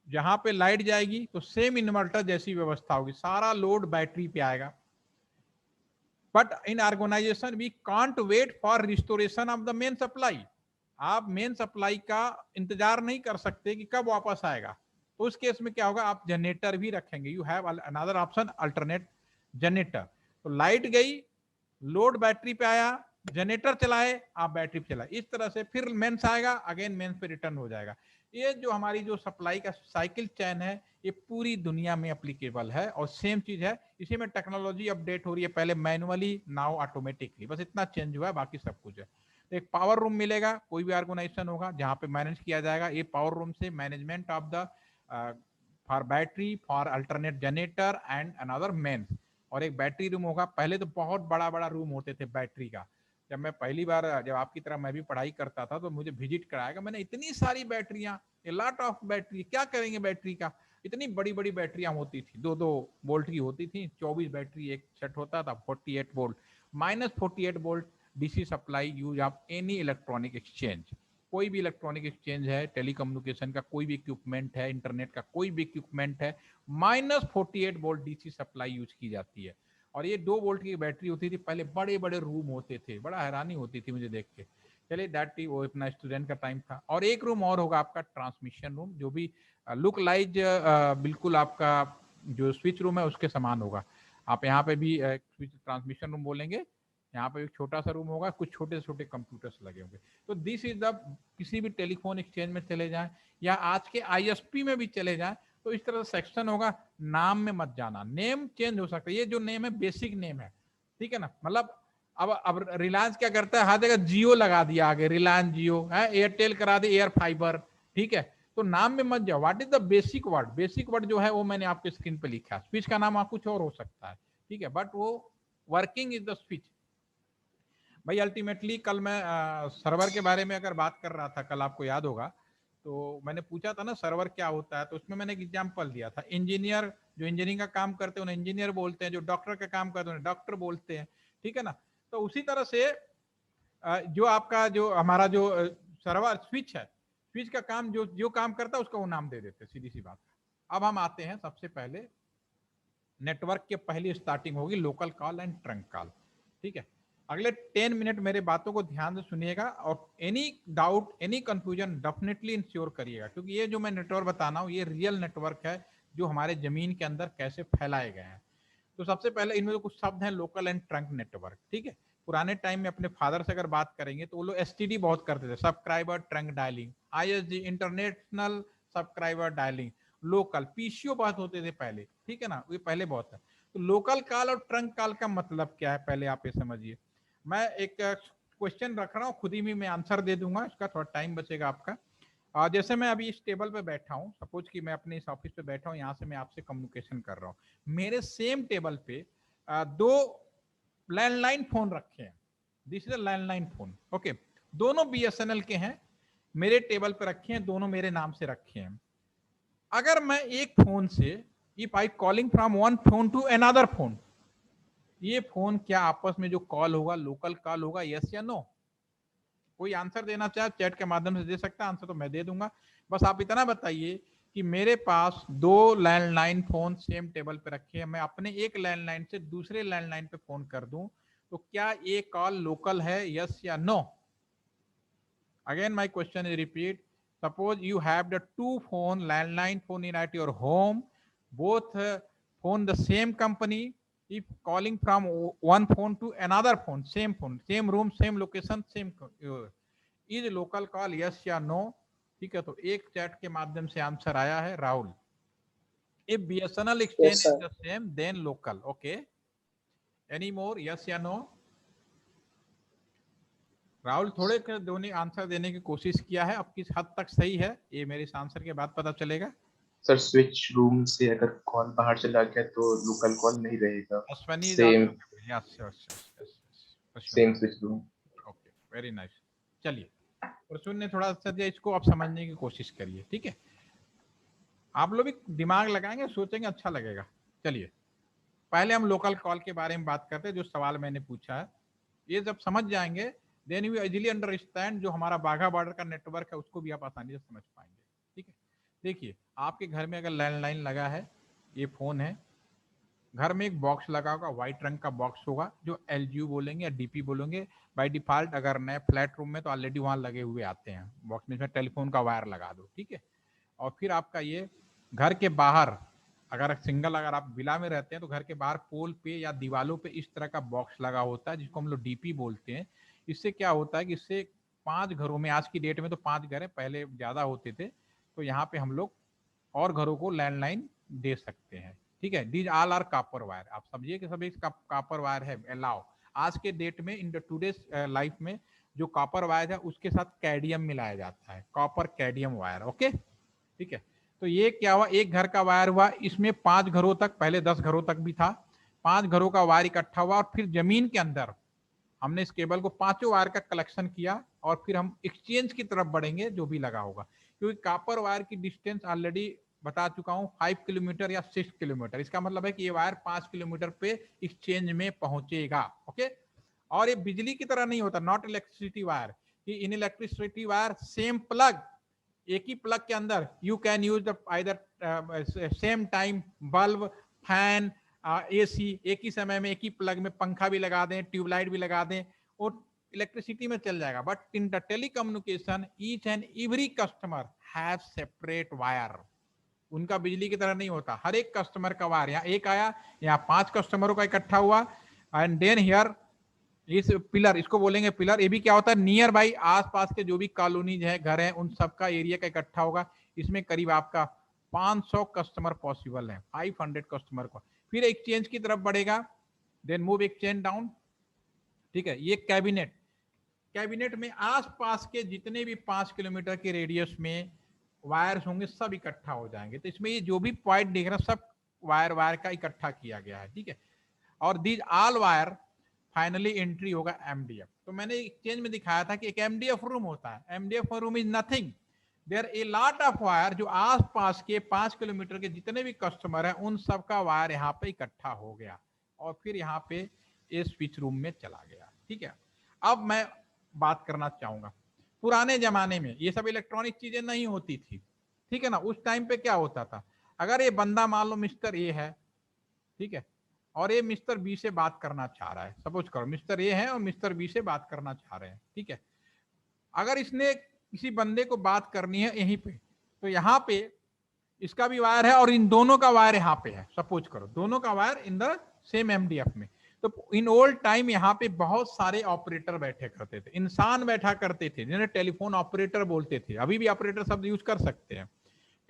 जहां पे लाइट जाएगी तो सेम इन्वर्टर जैसी व्यवस्था होगी, सारा लोड बैटरी पे आएगा। But in organisation we can't wait for restoration of the main supply. आप मेन सप्लाई का इंतजार नहीं कर सकते कि कब वापस आएगा। तो उस केस में क्या होगा, आप जनरेटर भी रखेंगे, you have another option, alternate generator. तो लाइट गई, लोड बैटरी पे आया, जनरेटर चलाए, आप बैटरी पे चलाए, इस तरह से फिर मेंस आएगा, अगेन मेंस पे रिटर्न हो जाएगा। ये जो हमारी जो सप्लाई का साइकिल चैन है, ये पूरी दुनिया में एप्लीकेबल है और सेम चीज है। इसी में टेक्नोलॉजी अपडेट हो रही है, पहले मैनुअली, नाउ ऑटोमेटिकली, बस इतना चेंज हुआ है, बाकी सब कुछ है। तो एक पावर रूम मिलेगा, कोई भी ऑर्गेनाइजेशन होगा जहाँ पे मैनेज किया जाएगा। ये पावर रूम से management of the for battery, for alternate generator and another mains. और एक बैटरी रूम होगा। पहले तो बहुत बड़ा बड़ा रूम होते थे बैटरी का। जब मैं पहली बार, जब आपकी तरह मैं भी पढ़ाई करता था तो मुझे विजिट कराएगा, मैंने इतनी सारी बैटरियां, ए लॉट ऑफ बैटरी, क्या करेंगे बैटरी का। इतनी बड़ी बड़ी बैटरियां होती थी, 2-2 वोल्ट की होती थी, 24 बैटरी एक सेट होता था, 48 volt, -48 volt DC supply use of any electronic exchange. कोई भी इलेक्ट्रॉनिक एक्सचेंज है, टेलीकम्युनिकेशन का कोई भी इक्विपमेंट है, इंटरनेट का कोई भी इक्विपमेंट है, -48 वोल्ट डीसी सप्लाई यूज की जाती है। और ये 2 वोल्ट की बैटरी होती थी, पहले बड़े बड़े रूम होते थे, बड़ा हैरानी होती थी मुझे देख के। चलिए दैट वो अपना स्टूडेंट का टाइम था। और एक रूम और होगा आपका ट्रांसमिशन रूम, जो भी लुक लाइज बिल्कुल आपका जो स्विच रूम है उसके समान होगा। आप यहाँ पे भी स्विच ट्रांसमिशन रूम बोलेंगे, यहाँ पे एक छोटा सा रूम होगा, कुछ छोटे छोटे कंप्यूटर्स लगे होंगे। तो दिस इज द, किसी भी टेलीफोन एक्सचेंज में चले जाएं या आज के आईएसपी में भी चले जाएं, तो इस तरह सेक्शन होगा, नाम में मत जाना, नेम चेंज हो सकता है। ये जो नेम है बेसिक नेम है, ठीक है ना। मतलब अब रिलायंस क्या करता है, हर जगह जियो लगा दिया आगे, रिलायंस जियो है, एयरटेल करा दे एयर फाइबर, ठीक है। तो नाम में मत जाओ, what is the basic word. Basic word जो है वो मैंने आपके स्क्रीन पे लिखा है। स्विच का नाम कुछ और हो सकता है, ठीक है, बट वो वर्किंग इज द स्विच। भाई अल्टीमेटली कल मैं सर्वर के बारे में अगर बात कर रहा था, कल आपको याद होगा, तो मैंने पूछा था ना सर्वर क्या होता है, तो उसमें मैंने एक एग्जांपल दिया था। इंजीनियर जो इंजीनियरिंग का काम करते हैं उन्हें इंजीनियर बोलते हैं, जो डॉक्टर का काम करते हैं उन्हें डॉक्टर बोलते हैं, ठीक है ना। तो उसी तरह से जो आपका जो हमारा जो सर्वर स्विच है, स्विच का काम जो जो काम करता है उसका वो नाम दे देते हैं, सीधी सी बात। अब हम आते हैं सबसे पहले नेटवर्क के पहली स्टार्टिंग होगी local call and trunk call, ठीक है। अगले 10 मिनट मेरे बातों को ध्यान से सुनिएगा और any doubt any confusion definitely ensure करिएगा, क्योंकि ये जो मैं नेटवर्क बताना हूँ ये रियल नेटवर्क है जो हमारे जमीन के अंदर कैसे फैलाए गए हैं। तो सबसे पहले इनमें कुछ शब्द हैं, लोकल एंड ट्रंक नेटवर्क, ठीक है। पुराने टाइम में अपने फादर से अगर बात करेंगे तो वो लोग एसटीडी बहुत करते थे, subscriber trunk dialling, ISD international subscriber dialling, local PCO बहुत होते थे पहले, ठीक है ना, ये पहले बहुत है। तो लोकल कॉल और ट्रंक कॉल का मतलब क्या है पहले आप ये समझिए। मैं एक क्वेश्चन रख रहा हूँ, खुद ही मैं आंसर दे दूंगा, इसका थोड़ा टाइम बचेगा आपका। जैसे मैं अभी इस टेबल पे बैठा हूँ, सपोज कि मैं अपने इस ऑफिस पे बैठा हूँ, यहाँ से मैं आपसे कम्युनिकेशन कर रहा हूँ, मेरे सेम टेबल पे 2 लैंडलाइन फोन रखे हैं, this is a landline phone, okay. दोनों बीएसएनएल के हैं, मेरे टेबल पे रखे हैं, दोनों मेरे नाम से रखे हैं। अगर मैं एक फोन से, if I calling from one phone to another phone, ये फोन क्या आपस में जो कॉल होगा लोकल कॉल होगा, यस या नो? कोई आंसर देना चाहे चैट के माध्यम से दे सकता है, आंसर तो मैं दे दूंगा। बस आप इतना बताइए कि मेरे पास 2 लैंडलाइन फोन सेम टेबल पे रखे हैं, मैं अपने एक लैंडलाइन से दूसरे लैंडलाइन पे फोन कर दूं तो क्या ये कॉल लोकल है, यस या no? Again my question is repeat, suppose you have the 2 phone landline phone in at your home, both phone the same company, if calling from one phone to another phone, same room same location same is local call, yes या no? ठीक है, तो एक chat के माध्यम से answer आया है Rahul, if BSNL exchange Yes, is sir. the same then local, okay, any more, yes या no? राहुल थोड़े दोनों आंसर देने की कोशिश किया है, अब किस हद तक सही है ये मेरे इस आंसर के बाद पता चलेगा। सर स्विच रूम से अगर कॉल बाहर चला गया तो लोकल कॉल नहीं रहेगा, Ashwani is same also yes, yes, yes, yes. Same switch room. Okay, very nice. चलिए प्रसून ने थोड़ा सा दिया, इसको आप समझने की कोशिश करिए, ठीक है। आप लोग भी दिमाग लगाएंगे, सोचेंगे, अच्छा लगेगा। चलिए पहले हम लोकल कॉल के बारे में बात करते हैं, जो सवाल मैंने पूछा है ये जब समझ जाएंगे देन यू इजीली अंडरस्टैंड, जो हमारा बाघा बॉर्डर का नेटवर्क है उसको भी आप आसानी से समझ पाएंगे, ठीक है। देखिए आपके घर में अगर लैंडलाइन लगा है, ये फोन है, घर में एक बॉक्स लगा होगा, व्हाइट रंग का बॉक्स होगा जो एलजीयू बोलेंगे या डीपी बोलेंगे बाय डिफॉल्ट। अगर नए फ्लैट रूम में तो ऑलरेडी वहां लगे हुए आते हैं बॉक्स में, इसमें टेलीफोन का वायर लगा दो, ठीक है। और फिर आपका ये घर के बाहर, अगर सिंगल अगर आप विला में रहते हैं तो घर के बाहर पोल पे या दीवालों पे इस तरह का बॉक्स लगा होता है जिसको हम लोग डीपी बोलते हैं। इससे क्या होता है कि इससे 5 घरों में, आज की डेट में तो 5 घर है, पहले ज्यादा होते थे, तो यहाँ पे हम लोग और घरों को लैंडलाइन दे सकते हैं, ठीक है। These all are copper wire, आप समझिए कि सब एक कॉपर वायर है। अलाउ आज के डेट में इन द टूडेज लाइफ में जो कॉपर वायर है उसके साथ कैडियम मिलाया जाता है, कॉपर कैडियम वायर, ओके, ठीक है। तो ये क्या हुआ, एक घर का वायर हुआ, इसमें 5 घरों तक, पहले 10 घरों तक भी था, 5 घरों का वायर इकट्ठा हुआ और फिर जमीन के अंदर हमने इस केबल को 5 वायर का कलेक्शन किया और फिर हम एक्सचेंज की तरफ बढ़ेंगे जो भी लगा होगा, क्योंकि कॉपर वायर की डिस्टेंस ऑलरेडी बता चुका हूं 5 किलोमीटर या 6 किलोमीटर, इसका मतलब है कि ये वायर 5 किलोमीटर पे एक्सचेंज में पहुंचेगा, ओके। और ये बिजली की तरह नहीं होता, नॉट इलेक्ट्रिसिटी वायर, कि in electricity wire same plug, एक ही प्लग के अंदर you can use the either same time bulb, fan, AC, एक ही समय में एक ही प्लग में पंखा भी लगा दें, ट्यूबलाइट भी लगा दें, और इलेक्ट्रिसिटी में चल जाएगा. But in the telecommunication each and every customer have separate wire. उनका बिजली की तरह नहीं होता, हर एक कस्टमर का वायर, यहाँ एक आया, यहाँ 5 कस्टमरों का इकट्ठा हुआ, एंड देन हियर इस पिलर, इसको बोलेंगे पिलर. ये भी क्या होता है, नियर बाई आसपास के जो भी कॉलोनीज है, घर है, उन सबका एरिया का इकट्ठा होगा. इसमें करीब आपका 500 कस्टमर पॉसिबल है, 500 कस्टमर को. फिर एक्सचेंज की तरफ बढ़ेगा, देन मूव एक्सचेंज डाउन. ठीक है, ये कैबिनेट. कैबिनेट में आसपास के जितने भी 5 किलोमीटर के रेडियस में वायर्स होंगे सब इकट्ठा हो जाएंगे. तो इसमें ये जो भी पॉइंट दिख रहा है सब वायर वायर का इकट्ठा किया गया है. ठीक है, और these all wire finally entry होगा एमडीएफ. तो मैंने एक्सचेंज में दिखाया था कि एक एमडीएफ रूम होता है. MDF room is nothing, there a lot of wire, जो आसपास के 5 किलोमीटर के जितने भी कस्टमर हैं उन सब का वायर यहाँ पे इकट्ठा हो गया और फिर यहाँ पे ये स्विच रूम में चला गया. ठीक है, अब मैं बात करना चाहूंगा, पुराने जमाने में ये सब इलेक्ट्रॉनिक चीजें नहीं होती थी. ठीक है ना, उस टाइम पे क्या होता था, अगर ये बंदा मान लो मिस्टर ए है, ठीक है, और ये मिस्टर बी से बात करना चाह रहा है, सपोज करो मिस्टर ए है और मिस्टर बी से बात करना चाह रहे हैं. ठीक है, अगर इसने किसी बंदे को बात करनी है यहीं पे, तो यहाँ पे इसका भी वायर है और इन दोनों का वायर यहाँ पे है, सपोज करो दोनों का wire in the same MDF में. तो इन ओल्ड टाइम यहाँ पे बहुत सारे ऑपरेटर बैठे करते थे, इंसान बैठा करते थे, जिन्हें टेलीफोन ऑपरेटर बोलते थे. अभी भी ऑपरेटर शब्द यूज कर सकते हैं.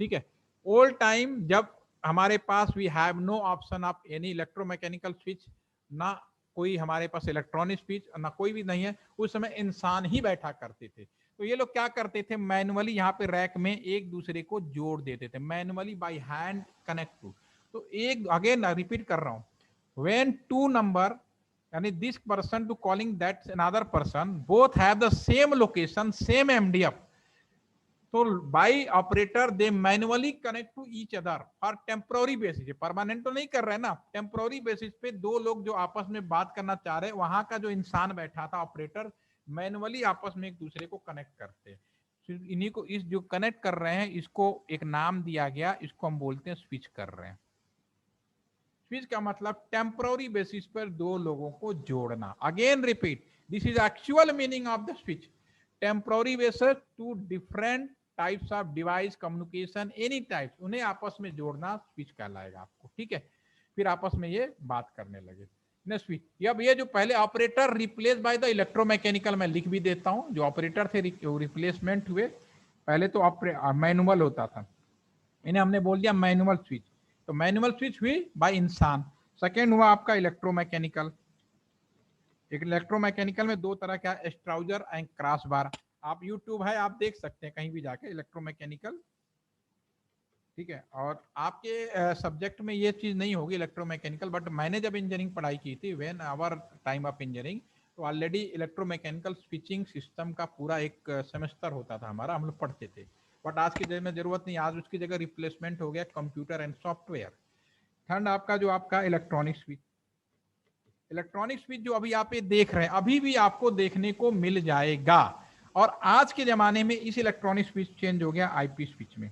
ठीक है, ओल्ड टाइम जब हमारे पास we have no option of any electromechanical switch, ना कोई हमारे पास इलेक्ट्रॉनिक स्विच, ना कोई भी नहीं है, उस समय इंसान ही बैठा करते थे. तो ये लोग क्या करते थे, मैनुअली यहाँ पे रैक में एक दूसरे को जोड़ देते थे, manually by hand connect to. तो एक अगेन रिपीट कर रहा हूँ, when two number यानी this person to calling that another person both have the same location, same MDF, तो by operator they manually connect to each other for temporary basis. Permanent तो नहीं कर रहे ना, टेम्पोररी बेसिस पे दो लोग जो आपस में बात करना चाह रहे हैं, वहां का जो इंसान बैठा था ऑपरेटर मैनुअली आपस में एक दूसरे को कनेक्ट करते हैं. इन्हीं को इस जो कनेक्ट कर रहे हैं इसको एक नाम दिया गया, इसको हम बोलते हैं स्विच कर रहे हैं. स्विच का मतलब टेम्पररी बेसिस पर दो लोगों को जोड़ना. Again repeat, this is actual meaning of the switch. Temporary basis to different types of device communication any types, उन्हें आपस में जोड़ना स्विच कहलाएगा आपको. ठीक है, फिर आपस में ये बात करने लगे न स्विच. अब ये जो पहले operator replace by the electromechanical, मैं लिख भी देता हूं, जो ऑपरेटर थे रिप्लेसमेंट हुए. पहले तो मैनुअल होता था, इन्हें हमने बोल दिया मैनुअल स्विच. तो मैनुअल स्विच हुई बाय इंसान. सेकेंड हुआ आपका इलेक्ट्रोमैकेनिकल. एक इलेक्ट्रोमैकेनिकल में दो तरह का, स्ट्राउजर एंड क्रॉस बार. आप यूट्यूब है, आप देख सकते हैं कहीं भी जाके इलेक्ट्रोमैकेनिकल. ठीक है, और आपके सब्जेक्ट में ये चीज नहीं होगी इलेक्ट्रोमैकेनिकल, बट मैंने जब इंजीनियरिंग पढ़ाई की थी when our time of engineering, तो ऑलरेडी इलेक्ट्रोमैकेनिकल स्विचिंग सिस्टम का पूरा एक सेमेस्टर होता था हमारा, हम लोग पढ़ते थे. बट आज की डेट में जरूरत नहीं, आज उसकी जगह रिप्लेसमेंट हो गया कंप्यूटर एंड सॉफ्टवेयर. थर्ड आपका जो आपका इलेक्ट्रॉनिक स्विच. इलेक्ट्रॉनिक स्विच जो अभी आप ये देख रहे हैं, अभी भी आपको देखने को मिल जाएगा. और आज के जमाने में इस इलेक्ट्रॉनिक स्विच चेंज हो गया आईपी स्विच में.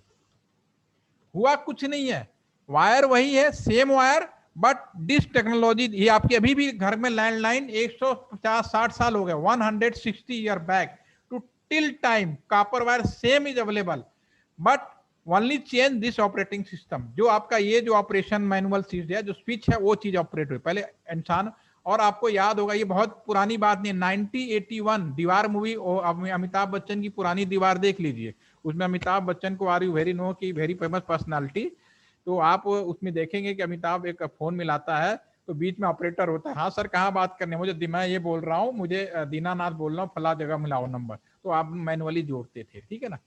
हुआ कुछ नहीं है, वायर वही है, same wire, but this technology. ये आपके अभी भी घर में लैंडलाइन 150-60 साल हो गए, 160 year back to till time copper wire same is available, but only change this operating system. जो आपका ये जो ऑपरेशन मैनुअल चीज है, जो स्विच है, वो चीज ऑपरेट हुई पहले इंसान. और आपको याद होगा, ये बहुत पुरानी बात नहीं, 1981 दीवार मूवी, अमिताभ बच्चन की पुरानी दीवार देख लीजिए, उसमें अमिताभ बच्चन को आर यू वेरी नो की वेरी फेमस पर्सनालिटी. तो आप उसमें देखेंगे कि अमिताभ एक फोन मिलाता है, तो बीच में ऑपरेटर होता है. हाँ सर कहाँ बात करने, मुझे मैं ये बोल रहा हूँ, मुझे दीनानाथ बोल रहा हूँ, फला जगह मिलाओ नंबर. तो आप मैनुअली जोड़ते थे. ठीक है ना,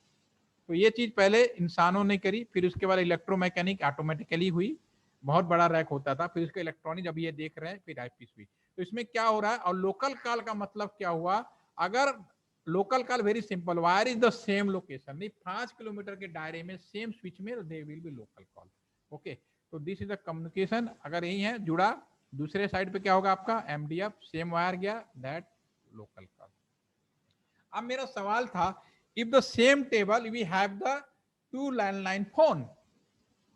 तो ये चीज पहले इंसानों ने करी, फिर उसके बाद इलेक्ट्रोमैकेनिक ऑटोमेटिकली हुई, बहुत बड़ा रैक होता था. फिर उसका इलेक्ट्रॉनिक जब ये देख रहे हैं, फिर आईपी स्विच. तो इसमें क्या हो रहा है, और लोकल कॉल का मतलब क्या हुआ, अगर local call very simple, wire is the same location, नहीं 5 किलोमीटर के दायरे में सेम स्विच में they will be local call. Okay, तो दिस इज द कम्युनिकेशन. अगर यही है जुड़ा, दूसरे साइड पे क्या होगा आपका एमडीएफ, सेम वायर गया, दैट लोकल कॉल. अब मेरा सवाल था, if the same table we have the 2 landline phone,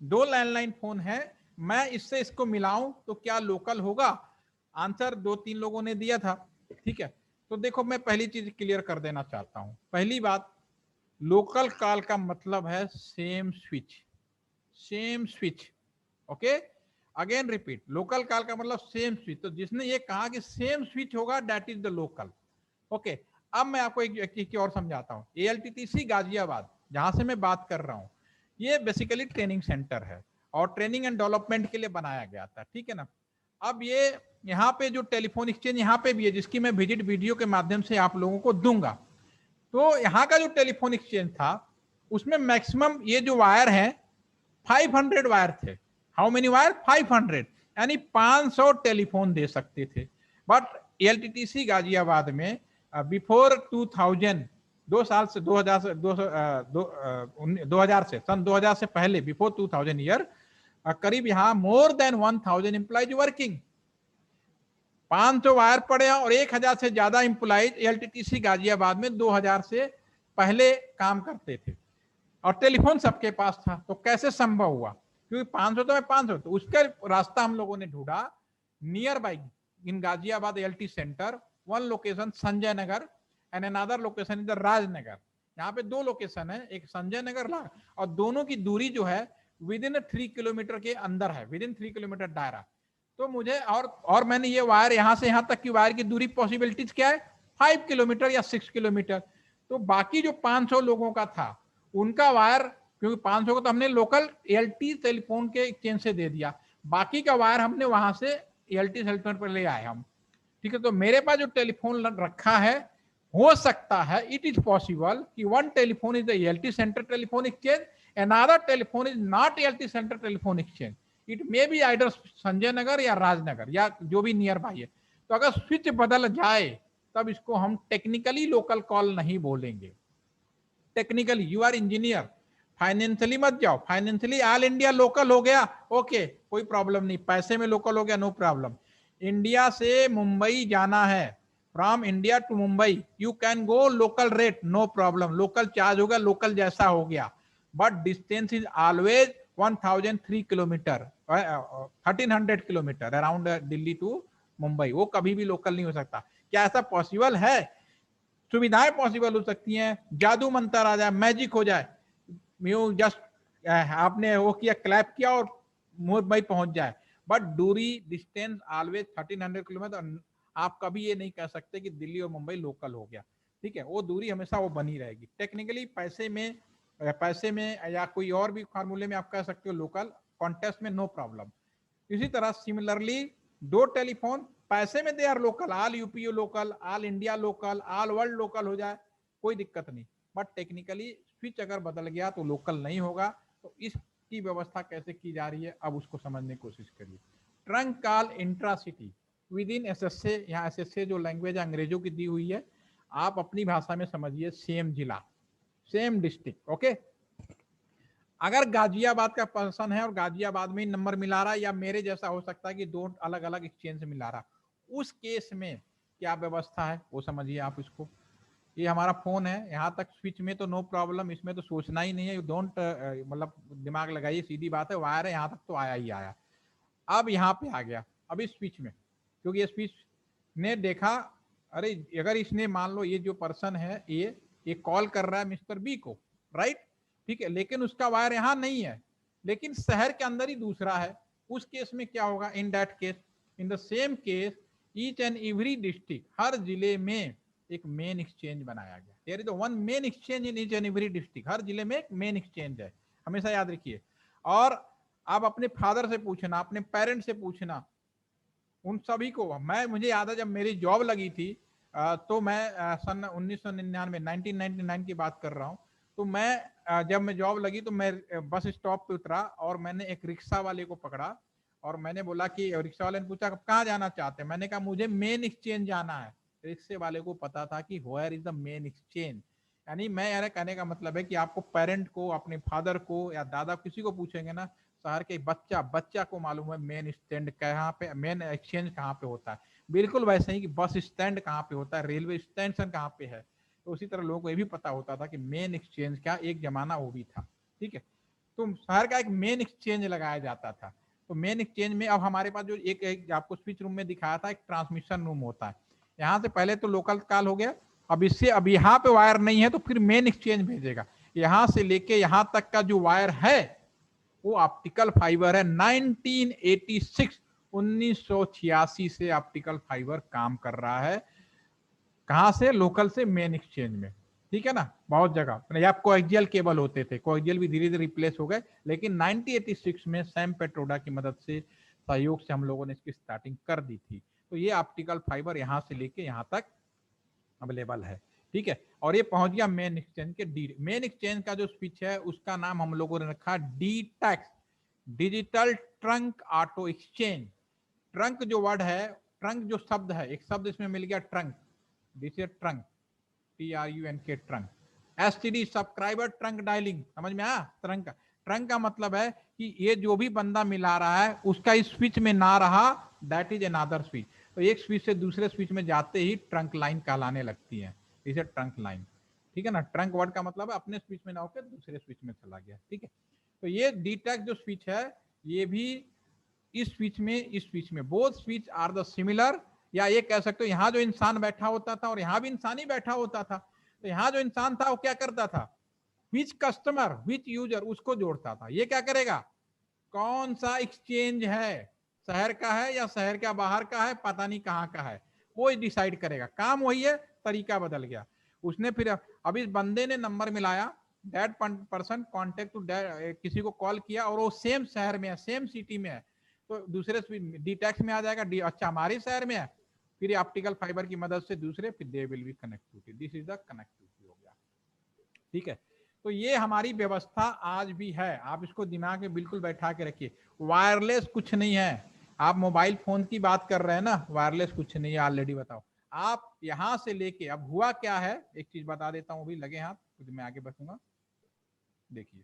2 landline phone है, मैं इससे इसको मिलाऊं तो क्या लोकल होगा? आंसर 2-3 लोगों ने दिया था। ठीक है, तो देखो मैं पहली चीज क्लियर कर देना चाहता हूं। पहली बात, लोकल कॉल का मतलब है same switch, same switch. Okay, again repeat, local call का मतलब सेम स्विच। तो जिसने ये कहा कि सेम स्विच होगा, that is the local. Okay, अब मैं आपको एक चीज की और समझाता हूं। एएलटीटीसी गाजियाबाद, जहां से मैं बात कर रहा हूं, ये बेसिकली ट्रेनिंग सेंटर है और ट्रेनिंग एंड डेवलपमेंट के लिए बनाया गया था। ठीक है ना। अब ये यहाँ पे जो टेलीफोन एक्सचेंज यहाँ पे भी है, जिसकी मैं विजिट वीडियो के माध्यम से आप लोगों को दूंगा। तो यहाँ का जो टेलीफोन एक्सचेंज था, उसमें मैक्सिमम ये जो वायर है 500 वायर थे। How many wire? 500, यानी 500 टेलीफोन दे सकते थे। बट एलटीटीसी गाजियाबाद में बिफोर 2000, 2 साल से 2000 से 2000 से सन 2000 से पहले, बिफोर 2000 ईयर, करीब यहाँ more than 1000 employees working. 500 wire पड़े और 1000 से ज्यादा एम्प्लॉइज एलटीटीसी गाजियाबाद में 2000 से पहले काम करते थे और टेलीफोन सबके पास था। तो कैसे संभव हुआ? क्योंकि 500 तो मैं 500, तो उसका रास्ता हम लोगों ने ढूंढा near by in Ghaziabad LT centre, one location Sanjay Nagar and another location इधर राजनगर। यहाँ पे 2 लोकेशन है, एक संजय नगर और दोनों की दूरी जो है विद इन 3 किलोमीटर के अंदर है, विद इन 3 किलोमीटर दायरा। तो मुझे और मैंने ये वायर यहां से यहां तक की वायर की दूरी पॉसिबिलिटीज क्या है? 5 किलोमीटर या 6 किलोमीटर। तो बाकी जो 500 लोगों का था, उनका वायर, क्योंकि 500 को तो हमने लोकल एलटी टेलीफोन के एक्सचेंज से दे दिया, बाकी का वायर हमने वहां से एलटी टेलीफोन पर ले आए हम। ठीक है, तो मेरे पास जो टेलीफोन रखा है, हो सकता है, इट इज पॉसिबल कि one telephone is the LT centre telephone exchange, another telephone is not LT centre telephone exchange. It may be either Sanjay Nagar या राजनगर या जो भी नियर बाई है। तो अगर स्विच बदल जाए तब इसको हम टेक्निकली लोकल कॉल नहीं बोलेंगे। Technically you are engineer, financially मत जाओ। फाइनेंशियली ऑल इंडिया लोकल हो गया, ओके, कोई प्रॉब्लम नहीं। पैसे में लोकल हो गया, नो प्रॉब्लम। इंडिया से मुंबई जाना है, from India to Mumbai you can go local rate, no problem, local charge होगा, लोकल जैसा हो गया। But distance is always 1003 kilometre, 1300 kilometre around Delhi to Mumbai, वो कभी भी लोकल नहीं हो सकता। क्या ऐसा पॉसिबल है? सुविधाएं पॉसिबल हो सकती हैं, जादू मंतर आ जाए, मैजिक हो जाए, यू जस्ट आपने वो किया, क्लैप किया और मुंबई पहुंच जाए। बट दूरी, डिस्टेंस ऑलवेज 1300 किलोमीटर। आप कभी ये नहीं कह सकते कि दिल्ली और मुंबई लोकल हो गया। ठीक है, वो दूरी हमेशा वो बनी रहेगी। टेक्निकली पैसे में या कोई और भी फार्मूले में आप कह सकते हो लोकल, कॉन्टेस्ट में नो प्रॉब्लम। इसी तरह सिमिलरली 2 टेलीफोन पैसे में they are local, all UPO local, all India local, all world local हो जाए, कोई दिक्कत नहीं। बट टेक्निकली स्विच अगर बदल गया तो लोकल नहीं होगा। तो इसकी व्यवस्था कैसे की जा रही है, अब उसको समझने की कोशिश करिए। Trunk call intracity with in SSA, यहाँ एसएसए जो लैंग्वेज अंग्रेजों की दी हुई है, आप अपनी भाषा में समझिए, सेम जिला, सेम डिस्ट्रिक्ट। ओके, अगर गाजियाबाद का पर्सन है और गाजियाबाद में ही नंबर मिला रहा है, या मेरे जैसा हो सकता है कि 2 अलग अलग एक्सचेंज से मिला रहा, उस केस में क्या व्यवस्था है वो समझिए आप इसको। ये हमारा फोन है, यहाँ तक स्विच में तो नो प्रॉब्लम, इसमें तो सोचना ही नहीं है, डोंट मतलब दिमाग लगाइए, सीधी बात है, वायर है, यहाँ तक तो आया ही आया। अब यहाँ पे आ गया, अब इस स्विच में, क्योंकि ये स्विच ने देखा, अरे अगर इसने मान लो ये जो पर्सन है ये कॉल कर रहा है मिस्टर बी को, राइट, ठीक है, लेकिन उसका वायर यहाँ नहीं है, लेकिन शहर के अंदर ही दूसरा है। उस केस में क्या होगा? In that case, in the same case, each and every district, हर जिले में एक मेन एक्सचेंज बनाया गया। There is one main exchange in each and every district, हर जिले में एक मेन एक्सचेंज है, हमेशा याद रखिए। और आप अपने फादर से पूछना, अपने पेरेंट से पूछना, उन सभी को। मुझे याद है जब मेरी जॉब लगी थी, तो मैं सन 1999 1999 की बात कर रहा हूँ। तो मैं जब मैं जॉब लगी तो मैं बस स्टॉप पे उतरा और मैंने एक रिक्शा वाले को पकड़ा और मैंने बोला कि, रिक्शा वाले ने पूछा कहाँ जाना चाहते हैं, मैंने कहा मुझे मेन एक्सचेंज जाना है। रिक्शे वाले को पता था कि where is the main exchange. यानी मैं यार कहने का मतलब है कि आपको पेरेंट को, अपने फादर को या दादा किसी को पूछेंगे ना शहर के, बच्चा को मालूम है मेन स्टैंड कहाँ पे, मेन एक्सचेंज कहाँ पे होता है। बिल्कुल वैसे ही कि बस स्टैंड कहाँ पे होता है, रेलवे स्टेशन कहाँ पे है, तो उसी तरह लोगों को ये भी पता होता था कि मेन एक्सचेंज का एक जमाना वो भी था, ठीक है। तो शहर का एक मेन एक्सचेंज लगाया जाता था। तो मेन एक्सचेंज में अब हमारे पास जो एक आपको स्विच रूम में दिखाया था, एक ट्रांसमिशन रूम होता है। यहाँ से पहले तो लोकल कॉल हो गया, अब इससे अब यहाँ पे वायर नहीं है तो फिर मेन एक्सचेंज भेजेगा। यहाँ से लेके यहाँ तक का जो वायर है वो ऑप्टिकल फाइबर है। 1986 से ऑप्टिकल फाइबर काम कर रहा है। कहां से? लोकल से मेन एक्सचेंज में, ठीक है ना। बहुत जगह या कोएक्सियल केबल होते थे, कोएक्सियल भी धीरे धीरे रिप्लेस हो गए, लेकिन 1986 में सैम पेट्रोडा की मदद से, सहयोग से हम लोगों ने इसकी स्टार्टिंग कर दी थी। तो ये ऑप्टिकल फाइबर यहां से लेके यहां तक अवेलेबल है, ठीक है। और ये पहुंच गया मेन एक्सचेंज के डी। मेन एक्सचेंज का जो स्विच है उसका नाम हम लोगों ने रखा DTAX, digital trunk auto exchange. Trunk जो वर्ड है, ट्रंक जो शब्द है, एक शब्द इसमें मिल गया trunk, this is trunk, TRUNK trunk. STD subscriber trunk dialling, समझ में आया? ट्रंक का मतलब है कि ये जो भी बंदा मिला रहा है उसका इस स्विच में ना रहा, दैट इज अनदर स्विच। तो एक स्विच से दूसरे स्विच में जाते ही ट्रंक लाइन कहलाने लगती है, इसे ट्रंक लाइन, ठीक है ना। ट्रंक वर्ड का मतलब है अपने स्विच में ना होकर दूसरे स्विच में चला गया, ठीक है। तो ये डीटैक जो स्विच है ये भी इस स्विच में both switch are the similar, या ये कह सकते हो यहाँ जो इंसान बैठा होता था और यहाँ भी इंसान ही बैठा होता था। तो यहाँ जो इंसान था वो क्या करता था? विच कस्टमर, विच यूजर, उसको जोड़ता था। ये क्या करेगा? कौन सा एक्सचेंज है, शहर का है या शहर का बाहर का है, पता नहीं कहाँ का है, वो डिसाइड करेगा। काम वही है, तरीका बदल गया। उसने फिर अब इस बंदे ने नंबर मिलाया, दैट पर्सन कॉन्टेक्ट टू किसी को कॉल किया और वो सेम शहर में है, सेम सिटी में है, तो दूसरे डीटैक्स में आ जाएगा। अच्छा हमारे शहर में है, फिर ऑप्टिकल फाइबर की मदद से दूसरे, फिर they will be connectivity. This is the connectivity हो गया, ठीक है। तो ये हमारी व्यवस्था आज भी है, आप इसको दिमाग में बिल्कुल बैठा के रखिए। वायरलेस कुछ नहीं है। आप मोबाइल फोन की बात कर रहे हैं ना, वायरलेस कुछ नहीं है, ऑलरेडी बताओ। आप यहां से लेके अब हुआ क्या है, एक चीज बता देता हूं, अभी लगे हाथ, फिर मैं आगे बढ़ूंगा। देखिए,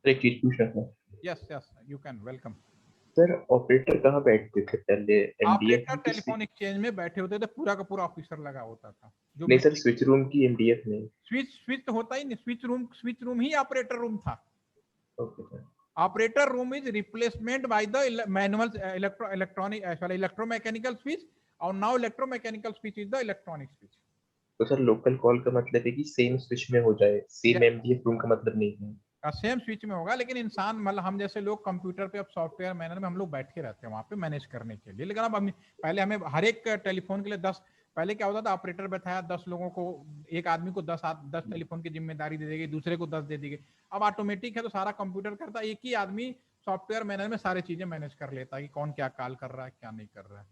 एक चीज पूछना था yes yes you can, welcome. Sir. Operator कहाँ बैठते थे पहले, एमडीएफ ऑपरेटर में टेलीफोन एक्सचेंज में बैठे होते थे, पूरा का पूरा ऑफिसर लगा होता था जो नहीं सर, मेन स्विच रूम की एमडीएफ में। स्विच स्विच तो होता ही नहीं, स्विच रूम ही ऑपरेटर रूम था। Okay sir. Operator room is replacement by the manual electromechanical switch, और now electromechanical switch is the electronic switch. तो सर लोकल कॉल का मतलब है कि सेम स्विच में हो जाए, सेम Yes, एमडीएफ रूम का मतलब नहीं है। सेम स्विच में होगा, लेकिन इंसान मतलब हम जैसे लोग कंप्यूटर पे अब सॉफ्टवेयर मैनर में हम लोग बैठे रहते हैं वहां पे मैनेज करने के लिए। लेकिन अब पहले हमें हर एक टेलीफोन के लिए 10, पहले क्या होता था, ऑपरेटर बैठाया 10 लोगों को, एक आदमी को 10 टेलीफोन की जिम्मेदारी दे देगी, दूसरे को 10 दे दी गई। अब ऑटोमेटिक है तो सारा कंप्यूटर करता है, एक ही आदमी सॉफ्टवेयर मैनर में सारी चीजें मैनेज कर लेता है कि कौन क्या कॉल कर रहा है, क्या नहीं कर रहा है।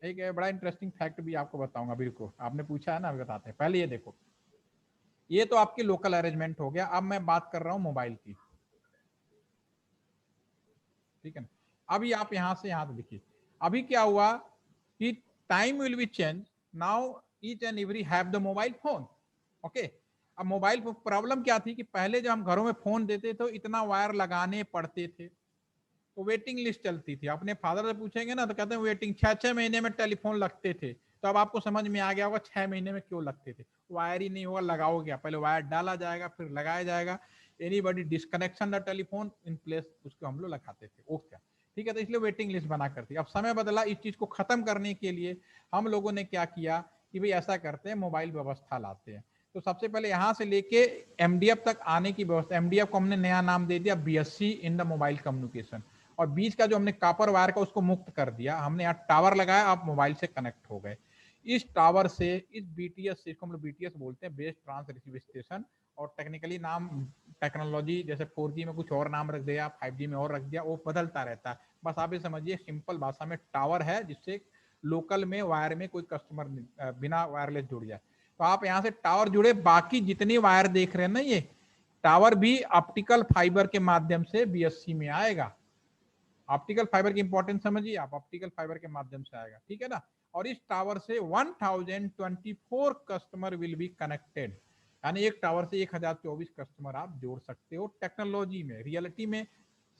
एक बड़ा इंटरेस्टिंग फैक्ट भी आपको बताऊंगा, अभी को आपने पूछा है ना, अभी बताते हैं। पहले ये देखो, ये तो आपकी लोकल अरेंजमेंट हो गया। अब मैं बात कर रहा हूं मोबाइल की, ठीक है ना। अभी आप यहां से यहां देखिए, अभी क्या हुआ कि time will be change, now each and every have the mobile phone, okay. अब मोबाइल प्रॉब्लम क्या थी कि पहले जब हम घरों में फोन देते तो इतना वायर लगाने पड़ते थे, तो वेटिंग लिस्ट चलती थी। अपने फादर से पूछेंगे ना तो कहते हैं वेटिंग, 6-6 महीने में टेलीफोन लगते थे। तो अब आपको समझ में आ गया होगा 6 महीने में क्यों लगते थे। वायर ही नहीं होगा, लगाओ क्या, पहले वायर डाला जाएगा फिर लगाया जाएगा। Anybody disconnection the telephone in place, उसको हम लोग लगाते थे, ओके, ठीक है। तो इसलिए वेटिंग लिस्ट बना करती। अब समय बदला, इस चीज को खत्म करने के लिए हम लोगों ने क्या किया कि भाई ऐसा करते हैं, मोबाइल व्यवस्था लाते हैं। तो सबसे पहले यहां से लेके एमडीएफ तक आने की व्यवस्था, एमडीएफ को हमने नया नाम दे दिया BSc in the mobile communication. और बीच का जो हमने कॉपर वायर का उसको मुक्त कर दिया, हमने यहाँ टावर लगाया, आप मोबाइल से कनेक्ट हो गए। इस टावर से इस बीटीएस, इसको हम लोग बीटीएस बोलते हैं, बेस ट्रांस रिसीव स्टेशन, और टेक्निकली नाम टेक्नोलॉजी जैसे 4G में कुछ और नाम रख दिया, 5G में और रख दिया, वो बदलता रहता है। बस आप ये समझिए सिंपल भाषा में टावर है जिससे लोकल में वायर में कोई कस्टमर बिना वायरलेस जुड़ जाए। तो आप यहाँ से टावर जुड़े, बाकी जितनी वायर देख रहे हैं ना, ये टावर भी ऑप्टिकल फाइबर के माध्यम से बीएससी में आएगा। ऑप्टिकल फाइबर की इंपॉर्टेंस समझिए आप, ऑप्टिकल फाइबर के माध्यम से आएगा, ठीक है ना। और इस टावर से 1024 कस्टमर विल बी कनेक्टेड, यानी एक टावर से 1024 कस्टमर आप जोड़ सकते हो। टेक्नोलॉजी में, रियलिटी में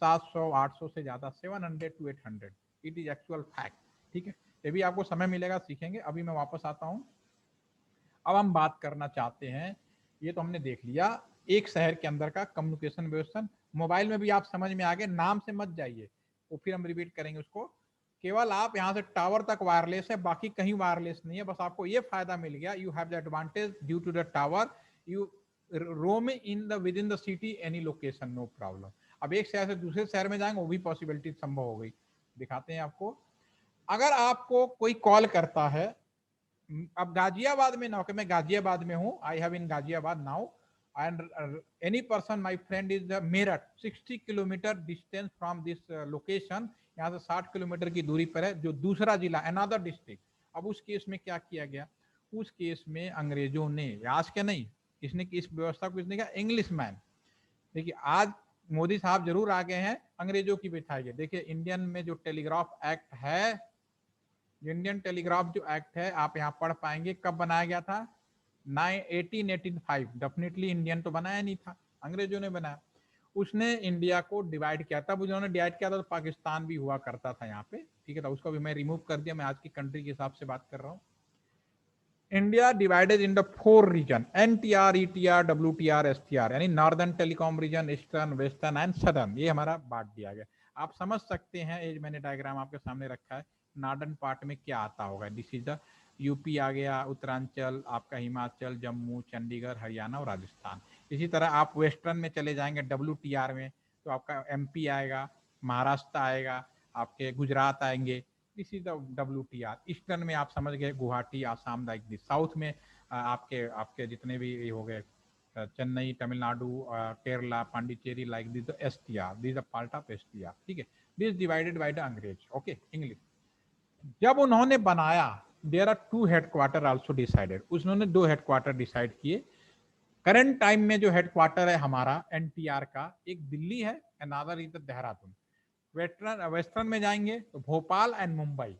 700-800 से ज्यादा, 700 to 800, it is actual fact, ठीक है। ये भी आपको समय मिलेगा, सीखेंगे। अभी मैं वापस आता हूं। अब हम बात करना चाहते हैं, ये तो हमने देख लिया एक शहर के अंदर का कम्युनिकेशन व्यवस्था। मोबाइल में भी आप समझ में आ गए, नाम से मत जाइए, वो फिर हम रिपीट करेंगे उसको। केवल आप यहाँ से टावर तक वायरलेस है, बाकी कहीं वायरलेस नहीं है। बस आपको ये फायदा मिल गया, you have the advantage due to the tower, you roam in the with in the city any location, no problem. अब एक शहर से दूसरे शहर में जाएंगे, वो भी पॉसिबिलिटी संभव हो गई। दिखाते हैं आपको। अगर आपको कोई कॉल करता है, अब गाजियाबाद में ना, कि मैं गाजियाबाद में हूं, I have in Ghaziabad now, and any person my friend is Meerut, 60 kilometre distance from this location, यहाँ से 60 किलोमीटर की दूरी पर है, जो दूसरा जिला, अनदर डिस्ट्रिक्ट। अब उस केस में क्या किया गया, उस केस में अंग्रेजों ने, आज के नहीं, इसने इस व्यवस्था को इसने कहा इंग्लिश मैन। देखिए आज मोदी साहब जरूर आगे हैं, अंग्रेजों की बिठाई है। देखिए इंडियन में जो टेलीग्राफ एक्ट है, इंडियन टेलीग्राफ जो एक्ट है, आप यहाँ पढ़ पाएंगे कब बनाया गया था, 1885। डेफिनेटली इंडियन तो बनाया नहीं था, अंग्रेजों ने बनाया। उसने इंडिया को डिवाइड किया, तब उन्होंने डिवाइड किया था तो पाकिस्तान भी हुआ करता था यहाँ पे, ठीक है। तो उसको भी मैं रिमूव कर दिया, मैं आज की कंट्री के हिसाब से बात कर रहा हूँ। India divided in the 4 region, NTR, ETR, WTR, STR, यानी northern telecom region, eastern, western and southern, ये हमारा बांट दिया गया। आप समझ सकते हैं, ये मैंने डायग्राम आपके सामने रखा है, नॉर्दर्न पार्ट में क्या आता होगा। दिस इज द यूपी आ गया, उत्तरांचल आपका, हिमाचल, जम्मू, चंडीगढ़, हरियाणा और राजस्थान। इसी तरह आप वेस्टर्न में चले जाएंगे WTR में, तो आपका MP आएगा, महाराष्ट्र आएगा, आपके गुजरात आएंगे, this is the WTR। Eastern में आप समझ गए, Guwahati, Assam, like this. South में आपके आपके जितने भी हो गए, Chennai, Tamil Nadu, Kerala, Pondicherry, like this STR, this the part of STR, ठीक है। दिस डिवाइडेड बाय द अंग्रेज, ओके, इंग्लिश। जब उन्होंने बनाया, there are 2 headquarter also decided, उन्होंने 2 हेडक्वार्टर डिसाइड किए। करंट टाइम में जो हेडक्वार्टर है हमारा NTR का, एक दिल्ली है, अनदर इज देहरादून। वेस्टर्न में जाएंगे तो भोपाल एंड मुंबई,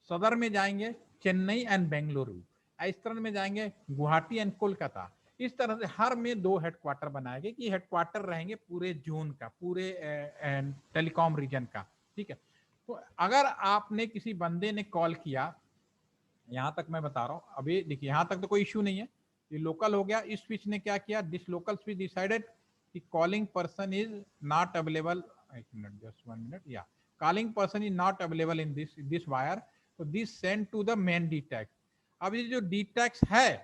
सदर में जाएंगे चेन्नई एंड बेंगलुरु, ईस्टर्न में जाएंगे गुवाहाटी एंड कोलकाता। इस तरह से हर में 2 हेडक्वार्टर बनाए गए कि हेडक्वार्टर रहेंगे पूरे जोन का, पूरे टेलीकॉम रीजन का, ठीक है। तो अगर आपने किसी बंदे ने कॉल किया, यहां तक मैं बता रहा हूं, अभी देखिए यहां तक तो कोई इश्यू नहीं है, ये लोकल हो गया। इस स्विच ने क्या किया, दिस लोकल स्विच डिसाइडेड कि calling person is not available, एक मिनट, जस्ट 1 मिनट, या calling person is not available in this wire, तो this send to the main DTAX. अब ये जो डीटैक्स है,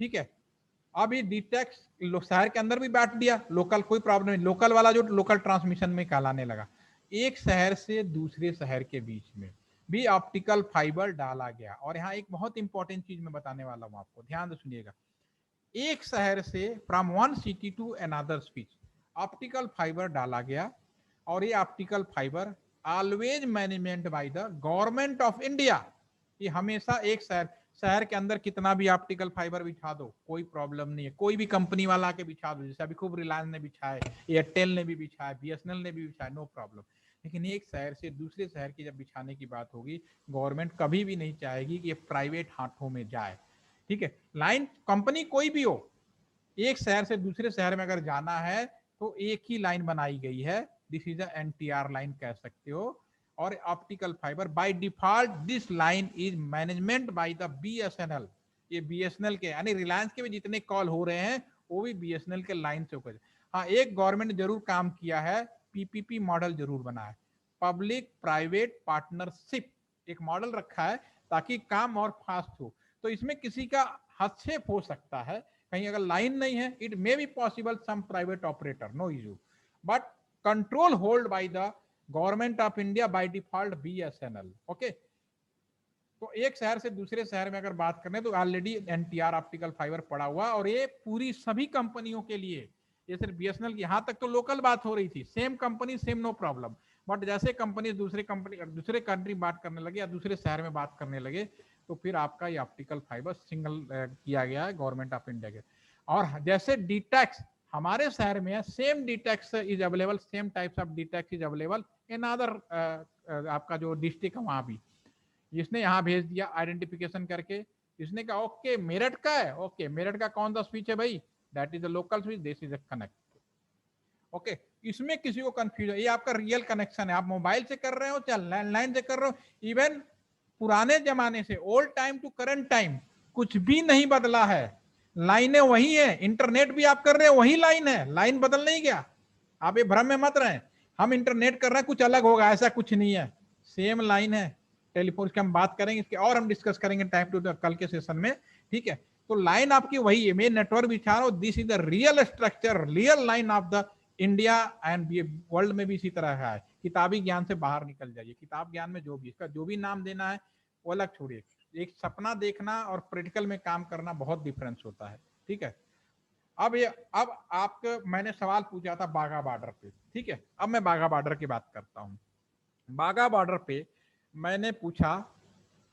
ठीक है, अब ये डीटैक्स शहर के अंदर भी बांट दिया, लोकल कोई प्रॉब्लम नहीं, लोकल वाला जो लोकल ट्रांसमिशन में कहलाने लगा। एक शहर से दूसरे शहर के बीच में भी ऑप्टिकल फाइबर डाला गया। और यहाँ एक बहुत इंपॉर्टेंट चीज मैं बताने वाला हूँ आपको, ध्यान से सुनिएगा। एक शहर से from one city to another speech optical fibre डाला गया, और ये optical fibre always management by the government of India. ये हमेशा एक शहर के अंदर कितना भी ऑप्टिकल फाइबर बिछा दो, कोई प्रॉब्लम नहीं है, कोई भी कंपनी वाला के बिछा दो, जैसे अभी खूब रिलायंस ने बिछाए, एयरटेल ने भी बिछाया, BSNL ने भी बिछाया, नो प्रॉब्लम। लेकिन एक शहर से दूसरे शहर की जब बिछाने की बात होगी, गवर्नमेंट कभी भी नहीं चाहेगी कि ये प्राइवेट हाथों में जाए, ठीक है। लाइन कंपनी कोई भी हो, एक शहर से दूसरे शहर में अगर जाना है तो एक ही लाइन बनाई गई है, दिस इज NTR लाइन कह सकते हो। और optical fibre by default this line is management by the BSNL। ये BSNL के, यानी रिलायंस के भी जितने कॉल हो रहे हैं वो भी BSNL के लाइन से होकर। हाँ, एक गवर्नमेंट ने जरूर काम किया है, PPP मॉडल जरूर बना है, पब्लिक प्राइवेट पार्टनरशिप एक मॉडल रखा है, ताकि काम और फास्ट हो। तो इसमें किसी का हस्तक्षेप हो सकता है, कहीं अगर लाइन नहीं है, it may be possible some private operator, no issue, but control hold by the government of India by default BSNL, okay. तो एक शहर से दूसरे शहर में अगर बात करें तो ऑलरेडी NTR ऑप्टिकल फाइबर पड़ा हुआ, और ये पूरी सभी कंपनियों के लिए, ये सिर्फ BSNL की, यहाँ तक तो लोकल बात हो रही थी, same company same no problem. But जैसे कंपनी दूसरे कंट्री बात करने लगे या दूसरे शहर में बात करने लगे, तो फिर आपका ये ऑप्टिकल फाइबर सिंगल किया गया है गवर्नमेंट ऑफ इंडिया के। और जैसे डीटैक्स हमारे शहर में है, same DTAX is available, same types of DTAX is available in other, आपका जो डिस्ट्रिक्ट है वहां भी। इसने यहाँ भेज दिया आइडेंटिफिकेशन करके, इसने कहा ओके मेरठ का है, ओके मेरठ का कौन सा स्विच है भाई, that is a local switch, this is a connect, okay. इसमें किसी को कंफ्यूजन, ये आपका रियल कनेक्शन है, आप मोबाइल से कर रहे हो चाहे लैंडलाइन से कर रहे हो, इवन पुराने जमाने से old time to current time कुछ भी नहीं बदला है, लाइनें वही है, इंटरनेट भी आप कर रहे हैं वही लाइन है, लाइन बदल नहीं गया। आप ये भ्रम में मत रहे हम इंटरनेट कर रहे हैं कुछ अलग होगा, ऐसा कुछ नहीं है, सेम लाइन है। टेलीफोन की हम बात करेंगे इसके और हम डिस्कस करेंगे टाइम टू कल के सेशन में, ठीक है। तो लाइन आपकी वही है, मैं नेटवर्क बिछा रहा हूं, this is the real structure, real line of the India and world में भी इसी तरह है। किताबी ज्ञान से बाहर निकल जाइए, किताब ज्ञान में जो भी इसका जो भी नाम देना है वो अलग छोड़िए। एक सपना देखना और प्रैक्टिकल में काम करना बहुत डिफरेंस होता है, ठीक है। अब आपको मैंने सवाल पूछा था बाघा बॉर्डर पे, ठीक है। अब मैं बाघा बॉर्डर की बात करता हूं। बाघा बॉर्डर पे मैंने पूछा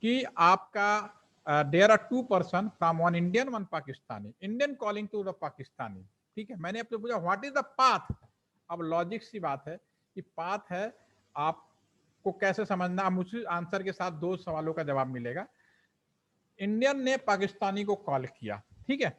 कि आपका there are 2 person from one Indian one Pakistani, Indian calling to the Pakistani, ठीक है। मैंने आपसे पूछा व्हाट इज द पाथ। अब लॉजिक सी बात है कि पाथ है, आपको कैसे समझना, मुझे आंसर के साथ 2 सवालों का जवाब मिलेगा। इंडियन ने पाकिस्तानी को कॉल किया, ठीक है,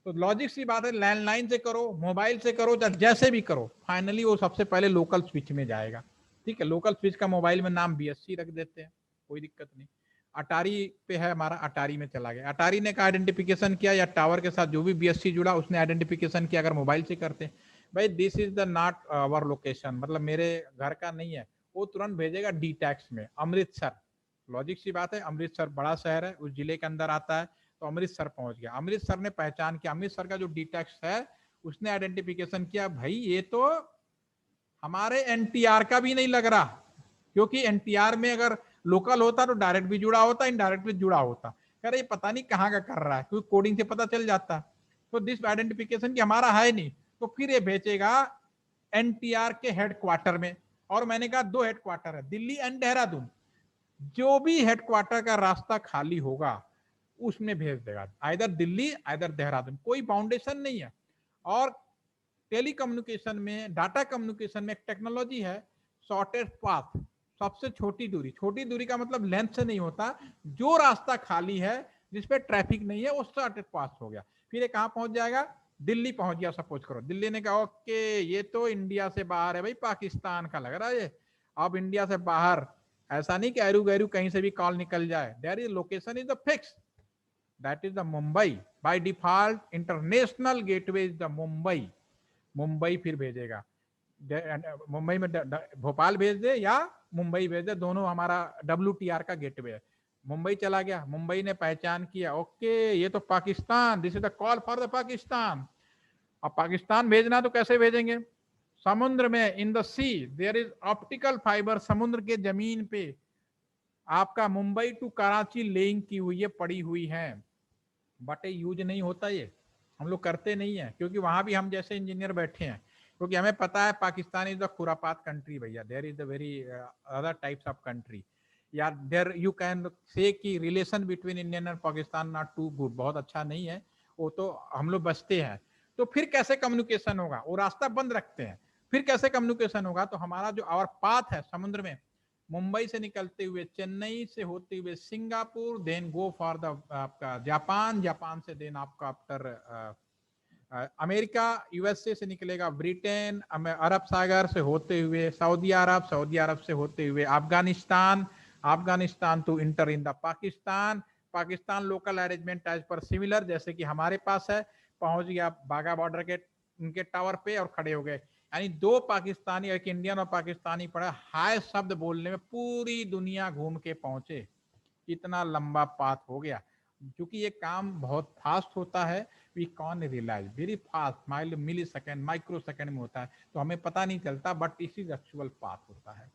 तो लॉजिक सी बात है, लैंडलाइन से करो, मोबाइल से करो, जैसे भी करो, फाइनली वो सबसे पहले लोकल स्विच में जाएगा, ठीक है। लोकल स्विच का मोबाइल में नाम BSC रख देते हैं, कोई दिक्कत नहीं। अटारी पे है हमारा, अटारी में चला गया, अटारी ने का आइडेंटिफिकेशन किया, या टावर के साथ जो भी BSC जुड़ा उसने आइडेंटिफिकेशन किया। अगर मोबाइल से करते हैं, भाई this is the not our location, मतलब मेरे घर का नहीं है, वो तुरंत भेजेगा डीटैक्स में अमृतसर। लॉजिक सी बात है, अमृतसर बड़ा शहर है, उस जिले के अंदर आता है, तो अमृतसर पहुंच गया। अमृतसर ने पहचान किया, अमृतसर का जो डीटैक्स है उसने आइडेंटिफिकेशन किया, भाई ये तो हमारे NTR का भी नहीं लग रहा, क्योंकि NTR में अगर लोकल होता तो डायरेक्ट भी जुड़ा होता, इनडायरेक्ट भी जुड़ा होता। कह रहे ये पता नहीं कहाँ का कर रहा है, क्योंकि कोडिंग से पता चल जाता। तो दिस आइडेंटिफिकेशन की हमारा है नहीं, तो फिर ये भेजेगा NTR के हेडक्वार्टर में। और मैंने कहा 2 हेडक्वार्टर है, दिल्ली एंड देहरादून, जो भी हेडक्वार्टर का रास्ता खाली होगा उसमें भेज देगा, आइदर दिल्ली आइदर देहरादून, कोई बाउंडेशन नहीं है। और टेलीकम्युनिकेशन में, डाटा कम्युनिकेशन में एक टेक्नोलॉजी है शॉर्टेस्ट पाथ, सबसे छोटी दूरी। छोटी दूरी का मतलब लेंथ से नहीं होता, जो रास्ता खाली है जिसपे ट्रैफिक नहीं है वो शॉर्टेस्ट पाथ हो गया। फिर ये कहां पहुंच जाएगा, दिल्ली पहुंच गया, सपोज करो दिल्ली ने कहा ओके ये तो इंडिया से बाहर है, भाई पाकिस्तान का लग रहा है ये। अब इंडिया से बाहर, ऐसा नहीं कि एरू गैरू कहीं से भी कॉल निकल जाए, there is location is the fix, that is the Mumbai. By default international gateway is the Mumbai. Mumbai फिर भेजेगा, मुंबई में भोपाल भेज दे या मुंबई भेज दे, दोनों हमारा WTR का गेटवे है। मुंबई चला गया, मुंबई ने पहचान किया, ओके ये तो Pakistan, this is the call for the Pakistan. अब पाकिस्तान भेजना तो कैसे भेजेंगे, समुद्र में, in the sea there is optical fibre, समुद्र के जमीन पे आपका मुंबई टू कराची लिंक की हुई है, पड़ी हुई है, बट ये यूज नहीं होता, ये हम लोग करते नहीं है, क्योंकि वहां भी हम जैसे इंजीनियर बैठे हैं, क्योंकि हमें पता है पाकिस्तान इज द खुरापात कंट्री भैया, there is the very other types of country, या देयर यू कैन से कि relation between Indian and Pakistan not too good, बहुत अच्छा नहीं है, वो तो हम लोग बचते हैं। तो फिर कैसे कम्युनिकेशन होगा, वो रास्ता बंद रखते हैं, फिर कैसे कम्युनिकेशन होगा, तो हमारा जो आवर पाथ है समुद्र में, मुंबई से निकलते हुए चेन्नई से होते हुए Singapore, then go for the आपका जापान, जापान से देन आपका आफ्टर अमेरिका, USA से निकलेगा ब्रिटेन, अरब सागर से होते हुए सऊदी अरब, सऊदी अरब से होते हुए Afghanistan, Afghanistan to enter in the Pakistan, Pakistan local arrangement as पर सिमिलर जैसे कि हमारे पास है, पहुंच गया बाघा बॉर्डर के उनके टावर पे और खड़े हो गए। यानी 2 पाकिस्तानी, एक इंडियन और पाकिस्तानी पड़ा, हाय शब्द बोलने में पूरी दुनिया घूम के पहुंचे, इतना लंबा पाथ हो गया। क्योंकि ये काम बहुत फास्ट होता है, we can realise, very fast, millisecond, microsecond में होता है, तो हमें पता नहीं चलता, बट इस इज एक्चुअल पाथ होता है,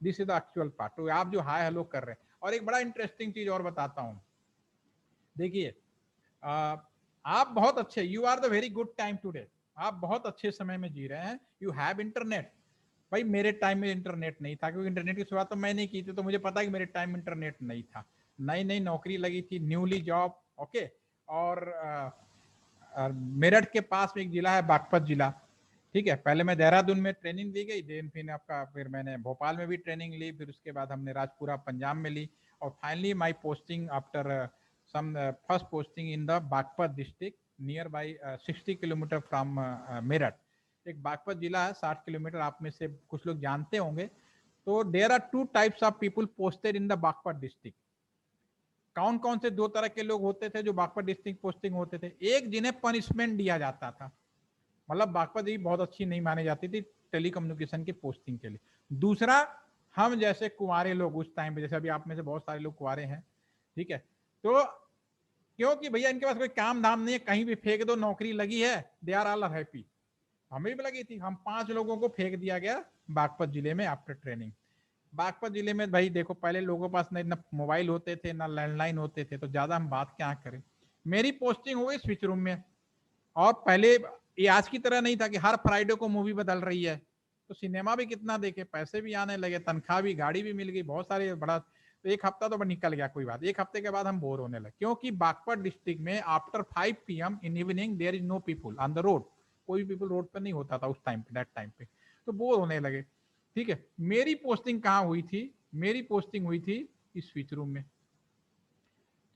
this is the actual path. तो आप जो हाय हेलो कर रहे हैं, और एक बड़ा इंटरेस्टिंग चीज और बताता हूं, देखिए आप बहुत अच्छे, you are the very good time today, आप बहुत अच्छे समय में जी रहे हैं, यू हैव इंटरनेट। भाई मेरे टाइम में इंटरनेट नहीं था, क्योंकि इंटरनेट की शुरुआत तो मैं नहीं की थी, तो मुझे पता है कि मेरे टाइम में इंटरनेट नहीं था, नई नई नौकरी लगी थी, न्यूली जॉब, ओके। और मेरठ के पास में एक जिला है बागपत जिला, ठीक है, पहले मैं देहरादून में ट्रेनिंग दी गई, देन फिर मैंने भोपाल में भी ट्रेनिंग ली, फिर उसके बाद हमने राजपुरा पंजाब में ली, और finally my posting after some first posting in the Baghpat district near by 60 kilometre from Meerut. एक बागपत जिला है 60 किलोमीटर, आप में से कुछ लोग जानते होंगे। तो there are 2 types of people posted in the Baghpat district, कौन कौन से 2 तरह के लोग होते थे जो बागपत डिस्ट्रिक्ट पोस्टिंग होते थे। एक जिन्हें पनिशमेंट दिया जाता था, मतलब बागपत भी बहुत अच्छी नहीं मानी जाती थी टेली कम्युनिकेशन की पोस्टिंग के लिए। दूसरा, हम जैसे कुंवारे लोग उस टाइम पे, जैसे अभी आप में से बहुत सारे लोग कुंवारे हैं, ठीक है, तो क्योंकि भैया इनके पास कोई काम धाम नहीं है, कहीं भी फेंक दो, नौकरी लगी है, दे आर ऑल हैप्पी। हमें भी लगी थी, हम 5 लोगों को फेंक दिया गया बागपत जिले में आफ्टर ट्रेनिंग। बागपत जिले में भाई देखो, पहले लोगों के पास ना मोबाइल होते थे ना लैंडलाइन होते थे, तो ज्यादा हम बात क्या करें। मेरी पोस्टिंग हो गई स्विच रूम में, और पहले ये आज की तरह नहीं था कि हर फ्राइडे को मूवी बदल रही है, तो सिनेमा भी कितना देखे, पैसे भी आने लगे, तनख्वाह भी, गाड़ी भी मिल गई, बहुत सारे बड़ा, तो एक हफ्ता तो निकल गया, कोई बात। एक हफ्ते के बाद हम बोर होने लगे, क्योंकि बागपत डिस्ट्रिक्ट में after 5 PM in evening there is no people on the road, कोई पीपल रोड पर नहीं होता था उस टाइम पे, दैट टाइम पे, तो बोर होने लगे। ठीक है, मेरी पोस्टिंग कहाँ हुई थी, मेरी पोस्टिंग हुई थी इस स्विच रूम में।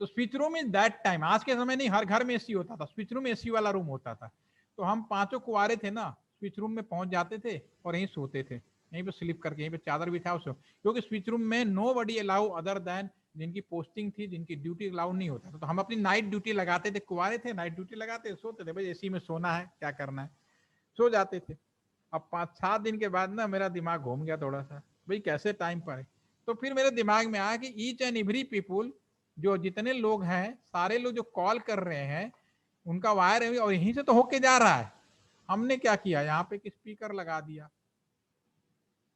तो switch room in that time, आज के समय नहीं, हर घर में एसी होता था, स्विच रूम एसी वाला रूम होता था। तो हम 5 कुंवारे थे ना, स्विच रूम में पहुंच जाते थे और यहीं सोते थे, यहीं पे स्लिप करके, यहीं पे चादर बिछाओ सो, क्योंकि स्विच रूम में नो बडी अलाउ अदर देन जिनकी पोस्टिंग थी, जिनकी ड्यूटी अलाउ नहीं होता था। तो हम अपनी नाइट ड्यूटी लगाते थे, कुंवारे थे, नाइट ड्यूटी लगाते, सोते थे, भाई एसी में सोना है, क्या करना है, सो जाते थे। अब 5-7 दिन के बाद ना मेरा दिमाग घूम गया थोड़ा सा, भाई कैसे टाइम पर है। तो फिर मेरे दिमाग में आया कि ईच एंड एवरी पीपुल, जो जितने लोग हैं, सारे लोग जो कॉल कर रहे हैं, उनका वायर है और यहीं से तो होके जा रहा है। हमने क्या किया, यहाँ पे एक स्पीकर लगा दिया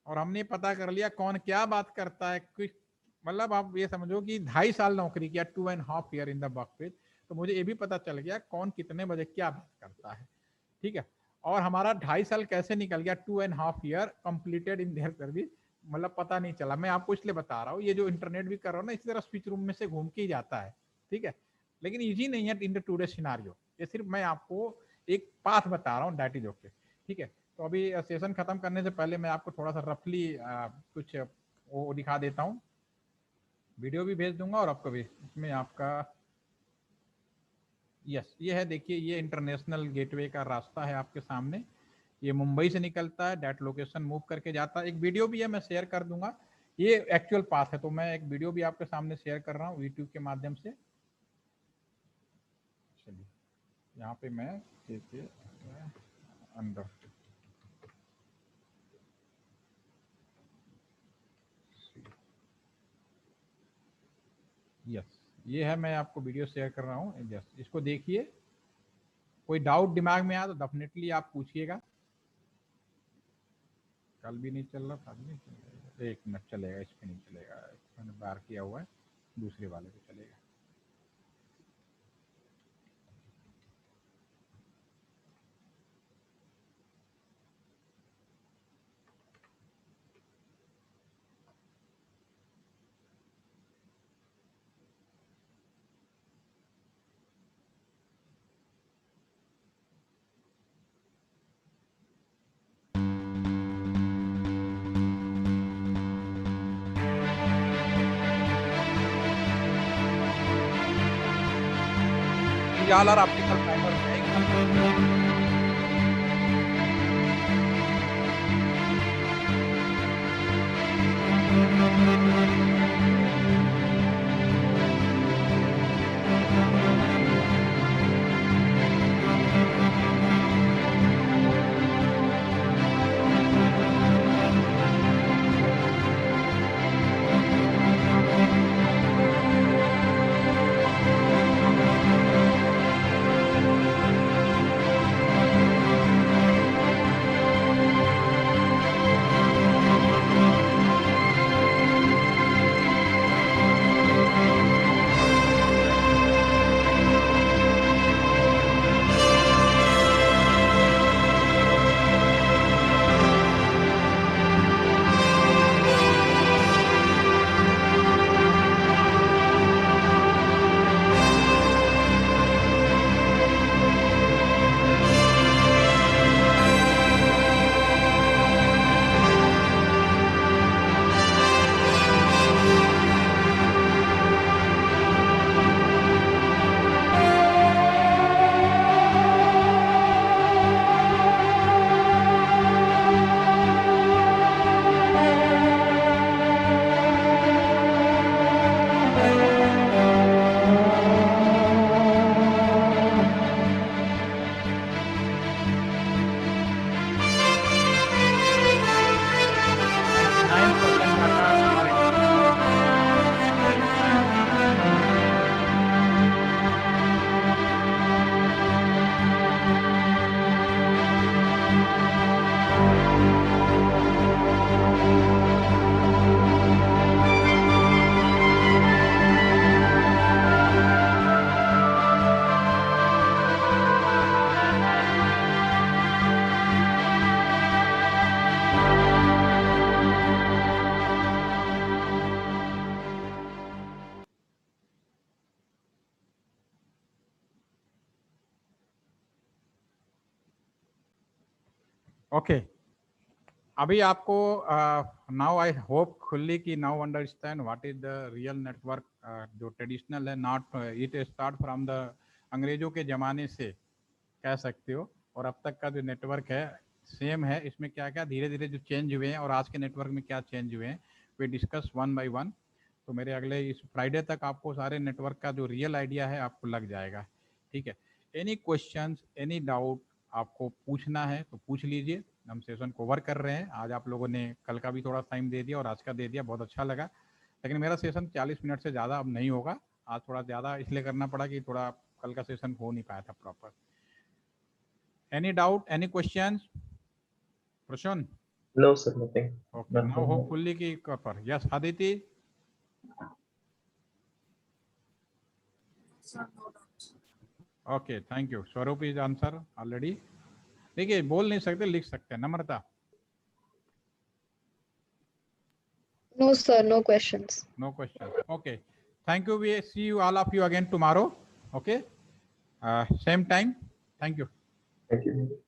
और हमने पता कर लिया कौन क्या बात करता है। मतलब आप ये समझो कि 2.5 साल नौकरी किया, 2.5 year इन द बागपत, तो मुझे ये भी पता चल गया कौन कितने बजे क्या बात करता है। ठीक है, और हमारा 2.5 साल कैसे निकल गया, 2.5 year completed in their service, मतलब पता नहीं चला। मैं आपको इसलिए बता रहा हूँ, ये जो इंटरनेट भी कर रहा हूँ ना, इसी तरह स्विच रूम में से घूम के ही जाता है। ठीक है, लेकिन इजी नहीं है इन द टुडे सिनेरियो, ये सिर्फ मैं आपको एक पाथ बता रहा हूँ, दैट इज ओके। ठीक है, तो अभी सेशन खत्म करने से पहले मैं आपको थोड़ा सा रफली कुछ वो दिखा देता हूँ, वीडियो भी भेज दूंगा और आपको भी। इसमें आपका यस, ये है, देखिए ये इंटरनेशनल गेटवे का रास्ता है आपके सामने, ये मुंबई से निकलता है, डेट लोकेशन मूव करके जाता है। एक वीडियो भी है, मैं शेयर कर दूंगा, ये एक्चुअल पाथ है, तो मैं एक वीडियो भी आपके सामने शेयर कर रहा हूँ यूट्यूब के माध्यम से। चलिए यहाँ पे मैं देखिए अंदर, यस ये है, मैं आपको वीडियो शेयर कर रहा हूँ, यस इसको देखिए। कोई डाउट दिमाग में आया तो डेफिनेटली आप पूछिएगा। कल भी नहीं चल रहा था, नहीं चलेगा, 1 मिनट चलेगा, इस पे नहीं चलेगा, मैंने बाहर किया हुआ है, दूसरे वाले पे चलेगा। all are optical fibers है। ओके, अभी आपको नाउ आई होप खुली की now understand what is the real network, जो ट्रेडिशनल है, not it start from the अंग्रेजों के ज़माने से कह सकते हो, और अब तक का जो नेटवर्क है सेम है। इसमें क्या क्या धीरे धीरे जो चेंज हुए हैं और आज के नेटवर्क में क्या चेंज हुए हैं, वे डिस्कस वन बाय वन। तो मेरे अगले इस फ्राइडे तक आपको सारे नेटवर्क का जो रियल आइडिया है आपको लग जाएगा, ठीक है। एनी क्वेश्चंस, एनी डाउट आपको पूछना है तो पूछ लीजिए। हम सेशन कवर कर रहे हैं, आज आप लोगों ने कल का भी थोड़ा टाइम दे दिया और आज का दे दिया, बहुत अच्छा लगा। लेकिन मेरा सेशन 40 मिनट से ज़्यादा अब नहीं होगा, आज थोड़ा ज़्यादा इसलिए करना पड़ा कि थोड़ा कल का सेशन हो नहीं पाया था proper. Any doubt, any questions? Prashant? No, sir, nothing. Okay, now Nothing. Hopefully की पर yes Aditi. Okay, thank you. Swaroop is answer already. देखिए, बोल नहीं सकते, लिख सकते हैं। नम्रता? No, sir, no questions. No questions. Okay, thank you. We see you, all of you, again tomorrow. Okay, same time. Thank you. Thank you.